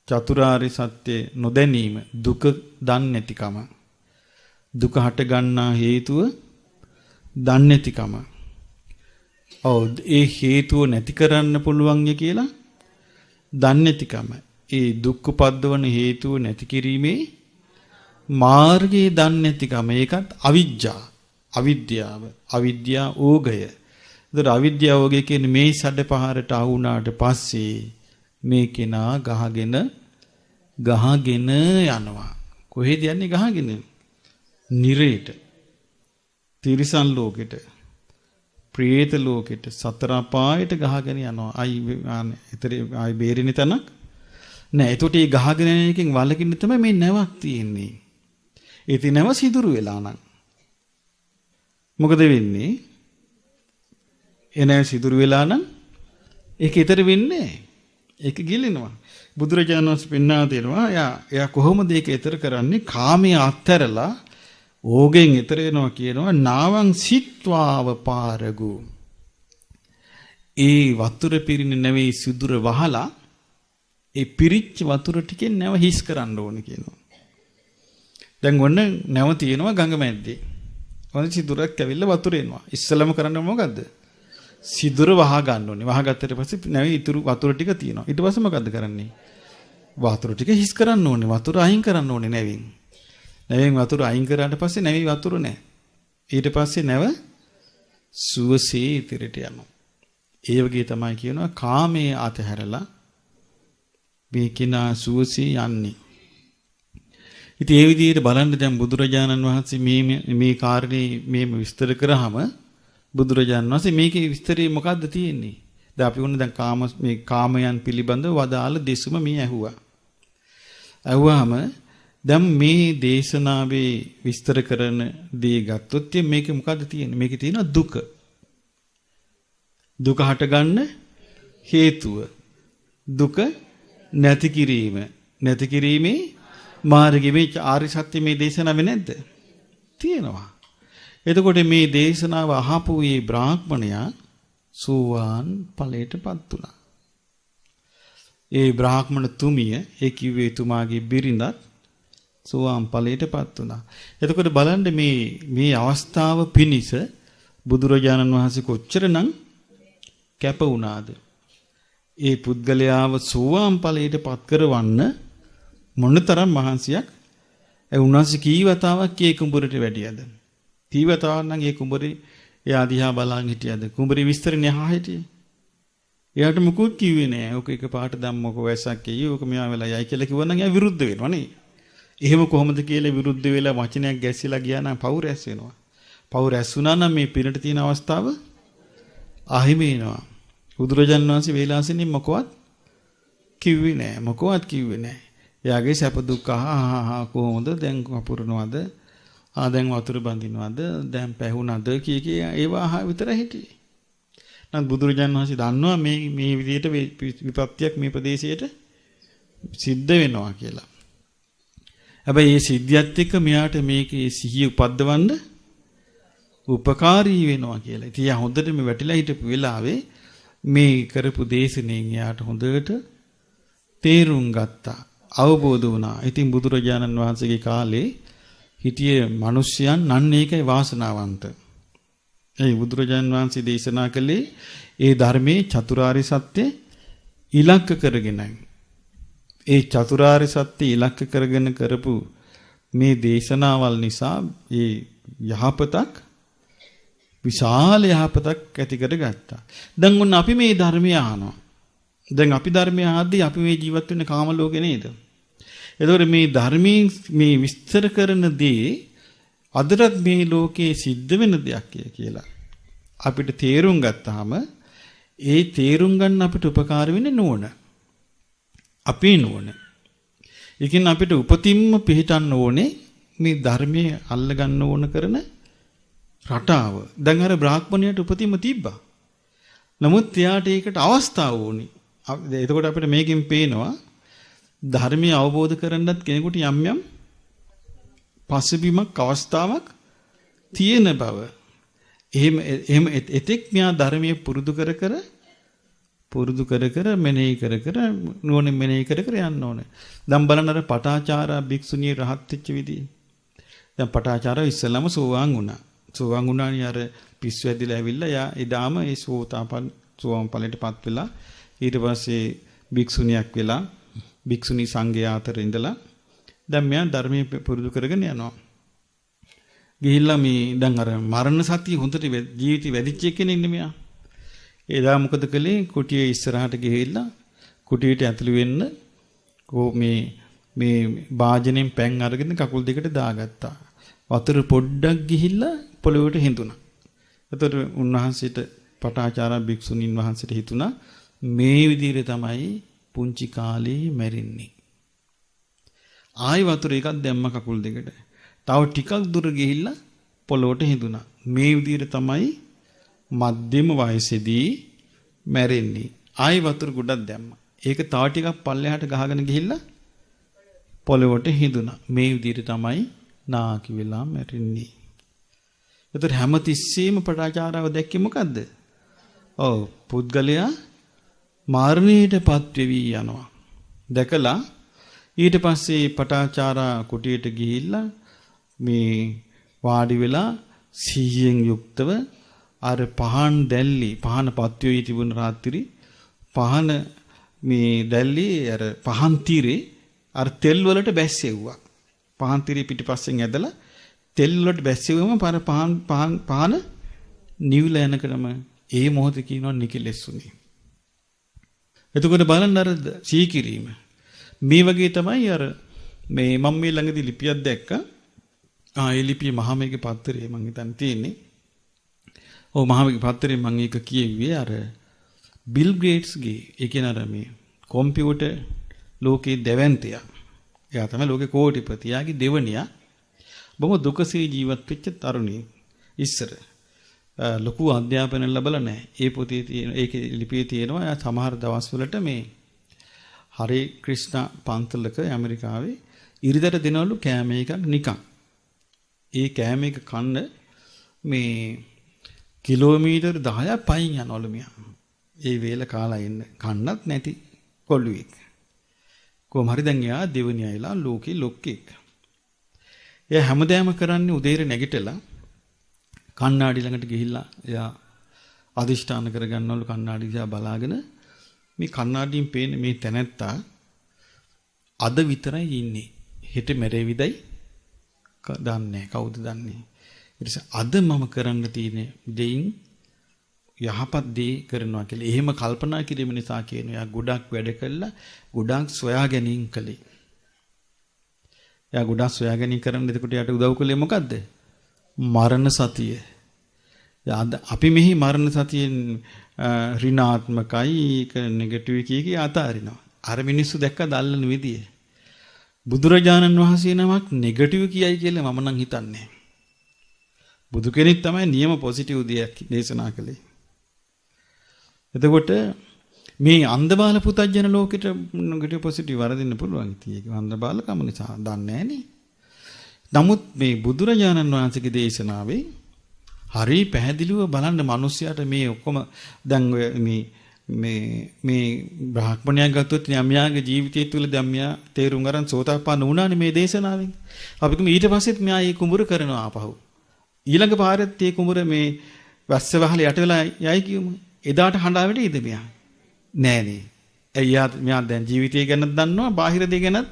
චතුරාර්ය සත්‍ය නොදැනීම, දුක දන්නේ නැතිකම. දුක හට ගන්නා හේතුව දන්නේ නැතිකම. ඒ හේතුව නැති කරන්න පුළුවන් ය කියලා දන්නේ නැතිකම. ඒ දුක් උපද්දවන හේතුව නැති කිරීමේ මාර්ගයේ දන්නේ නැතිකම. ඒකත් අවිජ්ජා. අවිද්‍යාව. අවිද්‍යා ඕගය. ඒතර අවිද්‍යාව ඕගය කියන්නේ මේ සැඩපහරට ආවුණාට පස්සේ මේ කෙනා ගහගෙන යනවා. කොහෙද යන්නේ ගහගෙන? නිරේට. තිරිසන් ලෝකෙට. ප්‍රේත ලෝකෙට. සතර අපායට ගහගෙන යනවා. අයි බේරෙන්නේ තැනක් නෑ. එතකොට මේ ගහගෙන යන එකෙන් වලකින්න තමයි මේ නැවක් තියෙන්නේ. ඒ නැව සිදුරු වෙලා නම් මොකද වෙන්නේ? එනේ සිදුරු වෙලා නම් ඒක ඊතර වෙන්නේ. ඒක ගිලිනවා. බුදුරජාණන් වහන්සේ පෙන්වා දෙනවා එයා කොහොමද ඒක ඊතර කරන්නේ? කාමයේ අත්හැරලා ඕගෙන් ඊතර වෙනවා කියනවා. නාවං සිත්වාව පාරගු. ඒ වතුර පිරින නැවේ සිදුර වහලා ඒ පිරිච්ච වතුර ටිකෙන් නැව හිස් කරන්න ඕනේ කියනවා. දැන් ඔන්න නැව තියෙනවා ගඟ මැද්දේ. ඔන්න සිදුරක් ඇවිල්ලා වතුර එනවා. ඉස්සලම කරන්න මොකද්ද? සිදුර වහ ගන්න ඕනේ. වහ ගත්තට පස්සේ නැවේ ඉතුරු වතුර ටික තියෙනවා. ඊට පස්සේ මොකද්ද කරන්නේ? වතුර ටික හිස් කරන්න ඕනේ. වතුර අයින් කරන්න ඕනේ නැවෙන්. නැවෙන් වතුර අයින් කරාට පස්සේ නැවේ වතුර නැහැ. ඊට පස්සේ නැව සුවසේ ඉතිරට යනවා. ඒ වගේ තමයි කියනවා කාමයේ අතහැරලා මේ කිනා සුවසේ යන්නේ. ඉතින් ඒ විදිහට බලන්න දැන් බුදුරජාණන් වහන්සේ මේ කාරණේ මේම විස්තර කරාම බුදුරජාණන් වහන්සේ මේකේ විස්තරේ මොකද්ද තියෙන්නේ? දැන් අපි වුණ දැන් මේ කාමයන් පිළිබඳව වදාළ දෙසුම මේ ඇහුවා. ඇහුවාම දැන් මේ දේශනාවේ විස්තර කරන දේ ගත්තොත් මේකේ මොකද්ද තියෙන්නේ? මේකේ තියෙනවා දුක. දුක හටගන්න හේතුව. දුක නැති කිරීම. නැති කිරීමේ මාර්ගය. මේ ආර්ය සත්‍ය මේ දේශනාවේ නැද්ද? තියෙනවා. එතකොට මේ දේශනාව අහපු මේ බ්‍රාහ්මණයා සෝවාන් ඵලයටපත් වුණා. ඒ බ්‍රාහ්මණ තුමිය ඒ කිව්වේ තුමාගේ බිරිඳත් සෝවාන් ඵලයටපත් වුණා. එතකොට බලන්න මේ අවස්ථාව පිනිස බුදුරජාණන් වහන්සේ කොච්චරනම් කැප වුණාද? ඒ පුද්ගලයාව සෝවාන් ඵලයටපත් කරවන්න මොනතරම් මහන්සියක් උන්වහන්සේ කී වතාවක් ඒ කුඹරට වැඩියද? කී වතාවක් නම් ඒ කුඹරේ එයා දිහා බලන් හිටියද? කුඹරේ විස්තරනේ අහා හිටියේ. එයාට මුකුත් කිව්වේ නෑ. ඔක එකපාරට ධම්මකෝ වැසක් එයි. ඔක මෙයා වෙලා යයි කියලා කිව්වනම් එයා විරුද්ධ වෙනවා නේ. එහෙම කොහොමද කියලා විරුද්ධ වෙලා වචනයක් ගැස්සিলা ගියා නම් පව් රැස් වෙනවා. පව් රැස්ුණා නම් මේ පිනට තියෙන අවස්ථාව අහිමි වෙනවා. බුදුරජාණන් වහන්සේ වේලාසෙනින් මොකවත් කිව්වේ නැහැ. මොකවත් කිව්වේ නැහැ. එයාගේ සැප දුක් කොහොමද දැන් වපුරනවද? දැන් වතුර බඳිනවද? දැන් පැහුණද කී ඒවා විතර හිටියේ. නම් බුදුරජාණන් වහන්සේ දන්නවා මේ විදිහට විපත්තියක් මේ ප්‍රදේශයට සිද්ධ වෙනවා කියලා. හැබැයි මේ සිද්ධියත් එක්ක මෙයාට මේකේ සිහිය උපද්දවන්න උපකාරී වෙනවා කියලා. ඉතින් යා හොඳට මේ වැටිලා හිටපු වෙලාවේ මේ කරපු දේශනෙන් යාට හොඳට තේරුම් ගත්තා. අවබෝධ වුණා. ඉතින් බුදුරජාණන් වහන්සේගේ කාලේ හිටියේ මිනිස්යන් නන් ඒකයි වාසනාවන්ත. ඒ බුදුරජාණන් වහන්සේ දේශනා කළේ ඒ ධර්මයේ චතුරාර්ය සත්‍ය ඉලක්ක කරගෙනයි. ඒ චතුරාර්ය සත්‍ය ඉලක්ක කරගෙන කරපු මේ දේශනාවල් නිසා ඒ යහපතක් විශාල යහපතක් ඇති කරගත්තා. දැන් ඔන්න අපි මේ ධර්මය අහනවා. දැන් අපි ධර්මය අහද්දී අපි මේ ජීවත් වෙන්නේ කාම ලෝකේ නේද? එතකොට මේ ධර්මයෙන් මේ විස්තර කරන දේ අදටත් මේ ලෝකේ සිද්ධ වෙන දෙයක් කියලා අපිට තේරුම් ගත්තාම ඒ තේරුම් ගන්න අපිට උපකාර වෙන්නේ නෝන. අපේ නෝන. ඒකින් අපිට උපතින්ම පිළිටන්න ඕනේ මේ ධර්මයේ අල්ල ගන්න ඕන කරන රටාව. දැන් අර බ්‍රාහ්මණයට උපතින්ම තිබ්බා. නමුත් එයාට ඒකට අවස්ථාව ඕනි. එතකොට අපිට මේකෙන් පේනවා ධර්මය අවබෝධ කරගන්නත් කෙනෙකුට යම් යම් පසුබිමක් අවස්ථාවක් තියෙන බව. එහෙම එතෙක් මෙයා ධර්මයේ පුරුදු කර මෙනෙහි කර නුවණින් මෙනෙහි කර යන්න ඕනේ. දැන් බලන්න අර පටාචාරා භික්ෂුණිය රහත් වෙච්ච විදිහ. දැන් පටාචාරා ඉස්සෙල්ලාම සෝවාන් වුණා. සෝවාන් වුණානේ අර පිස්සු ඇදිලා ඇවිල්ලා යා එදාම ඒ සෝවාන් ඵලයටපත් වෙලා ඊට පස්සේ භික්ෂුණියක් වෙලා භික්ෂුණී සංඝයා අතර ඉඳලා දැන් මෙයා ධර්මයේ පුරුදු කරගෙන යනවා. ගිහිල්ලා මේ දැන් අර මරණ සතිය හොඳට ජීවිතේ වැඩිච්ච කෙනෙක් නේ මෙයා. එදා මොකද කළේ? කුටියේ ඉස්සරහට ගිහිල්ලා කුටියට ඇතුළු වෙන්න මේ වාජනෙන් පැන් අරගෙන කකුල් දෙකට දාගත්තා. වතුර පොඩ්ඩක් ගිහිල්ලා පොළොවට හිඳුණා. එතකොට උන්වහන්සේට පටාචාරා භික්ෂුණීන් වහන්සේට හිතුණා මේ විදිහට තමයි පුංචි කාලේ මැරෙන්නේ. ආයි වතුර එකක් දැම්ම කකුල් දෙකට. තව ටිකක් දුර ගිහිල්ලා පොළොවට හිඳුණා. මේ විදිහට තමයි මධ්‍යම වයසේදී මැරෙන්නේ. ආයි වතුර ගොඩක් දැම්මා. ඒක තව ටිකක් පල්ලෙහාට ගහගෙන ගිහිල්ලා පොළොවට හිඳුණා. මේ විදිහට තමයි නාකි වෙලා මැරෙන්නේ. ඒතර හැමතිස්සෙම පටාචාරාව දැක්කේ මොකද්ද? ඔව් පුද්ගලයා මරණයටපත් වෙවි යනවා. දැකලා ඊට පස්සේ පටාචාරා කුටියට ගිහිල්ලා මේ වාඩි වෙලා සිහියෙන් යුක්තව අර පහන් දැල්ලි පහන පත්වී තිබුණ රාත්‍රි පහන මේ දැල්ලි අර පහන් තීරේ අර තෙල් වලට බැස්සෙව්වා. පහන් තීරේ පිටිපස්සෙන් ඇදලා තෙල් වලට බැස්සෙව්වම පහන නිවිලා යනකම ඒ මොහොතේ කියනවා නිකලෙස්සුනේ. එතකොට බලන්න අර සීකිරීම. මේ වගේ තමයි අර මේ මම මේ ළඟදී ලිපියක් දැක්කා. ඒ ලිපිය මහමෙගේ පත්තරේ මම හිතන්නේ තියෙන්නේ. ඔව් මහමෙගේ පත්තරේ මම ඒක කියෙව්වේ අර බිල් ගේට්ස්ගේ ඒ කියන අර මේ කම්පියුටර් ලෝකේ දෙවන්තයා. එයා තමයි ලෝකේ කෝටිපති. යාගේ දෙවනියා බොහොම දුකසේ ජීවත් වෙච්ච තරුණිය. ඉස්සර ලොකු අධ්‍යාපනය ලැබලා නැහැ. ඒ පොතේ තියෙන ඒකේ ලිපියේ තියෙනවා සමහර දවස්වලට මේ හරි ක්‍රිෂ්ණ පන්තලක ඇමරිකාවේ ඉරිදට දෙනවලු කෑම එකක් නිකන්. ඒ කෑම එක කන්න මේ කිලෝමීටර් 10ක් පයින් යනවලු මියා. ඒ වේල කාලා ඉන්න කන්නත් නැති කොල්ලුවෙක්. කොහොම හරි දැන් එයා දෙවෙනි අයලා ලෝකේ ලොක්කෙක්. එයා හැමදාම කරන්නේ උදේට නැගිටලා කණ්ණාඩි ළඟට ගිහිල්ලා එයා අදිෂ්ඨාන කරගන්නවලු කණ්ණාඩි දිහා බලාගෙන මේ කණ්ණාඩියෙන් පේන මේ තැනැත්තා අද විතරයි ඉන්නේ. හෙට මැරෙවිදයි දන්නේ කවුද දන්නේ. ඊට පස්සේ අද මම කරන්න තියෙන දෙයින් යහපත් දේ කරනවා කියලා. එහෙම කල්පනා කිරීම නිසා කියන එයා ගොඩක් වැඩ කළා ගොඩක් සොයා ගැනීම කළේ. එයා ගොඩක් සොයා ගැනීම කරන්න එතකොට යාට උදව් කළේ මොකද්ද? මරණ සතිය. අපි මෙහි මරණ සතියෙන් ඍණාත්මකයි ඒක නෙගටිව් කීකී අතාරිනවා. අර මිනිස්සු දැක්ක දල්ලන විදිය. බුදුරජාණන් වහන්සේ නමක් නෙගටිව් කියයි කියලා මම නම් හිතන්නේ. බුදු කෙනෙක් තමයි නියම පොසිටිව් දෙයක් දේශනා කළේ. එතකොට මේ අන්ධබාල පුතඥ ලෝකෙට නෙගටිව් පොසිටිව් වරදින්න පුළුවන් ඉතින් ඒක අන්ධබාල කම නිසා දන්නේ නැහනේ. නමුත් මේ බුදුරජාණන් වහන්සේගේ දේශනාවේ හරි පැහැදිලිව බලන්න මිනිස්සයාට මේ ඔක්කොම දැන් මේ බ්‍රාහ්මණයා ගත්තොත් යම්යාගේ ජීවිතය තුළ ධම්මියා තේරුම් ගන්න සෝතාපන්න වුණානේ මේ දේශනාවෙන්. අපි කිව්ව ඊට පස්සෙත් මෙයා මේ කුඹුර කරනවා ආපහු. ඊළඟ පාරෙත් මේ කුඹුර මේ වැස්ස වහල යට වෙලා යයි කියමු. එදාට හඬා වෙටීද මෙයා? නෑනේ. එයා මෙයා දැන් ජීවිතය ගැනත් දන්නවා, බාහිර දේ ගැනත්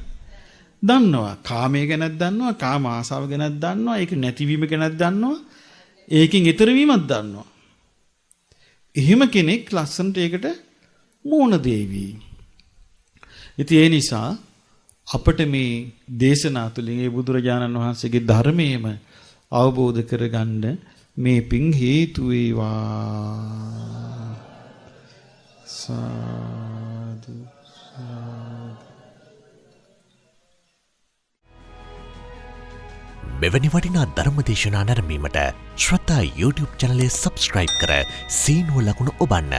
දන්නවා. කාමයේ ගැනත් දන්නවා, කාම ආසාව ගැනත් දන්නවා, ඒක නැතිවීම ගැනත් දන්නවා. ඒකෙන් ඈතර වීමක් දන්නවා. එහෙම කෙනෙක් ලස්සනට ඒකට මෝන දෙවි. ඉතින් ඒ නිසා අපිට මේ දේශනා තුළින් ඒ බුදුරජාණන් වහන්සේගේ ධර්මයේම අවබෝධ කරගන්න මේ පිං හේතු වේවා. සාදු මෙවැනි වටිනා ධර්මදේශනා නැරඹීමට ශ්‍රද්ධා YouTube චැනලය සබ්ස්ක්‍රයිබ් කර සීනුව ලකුණ ඔබන්න.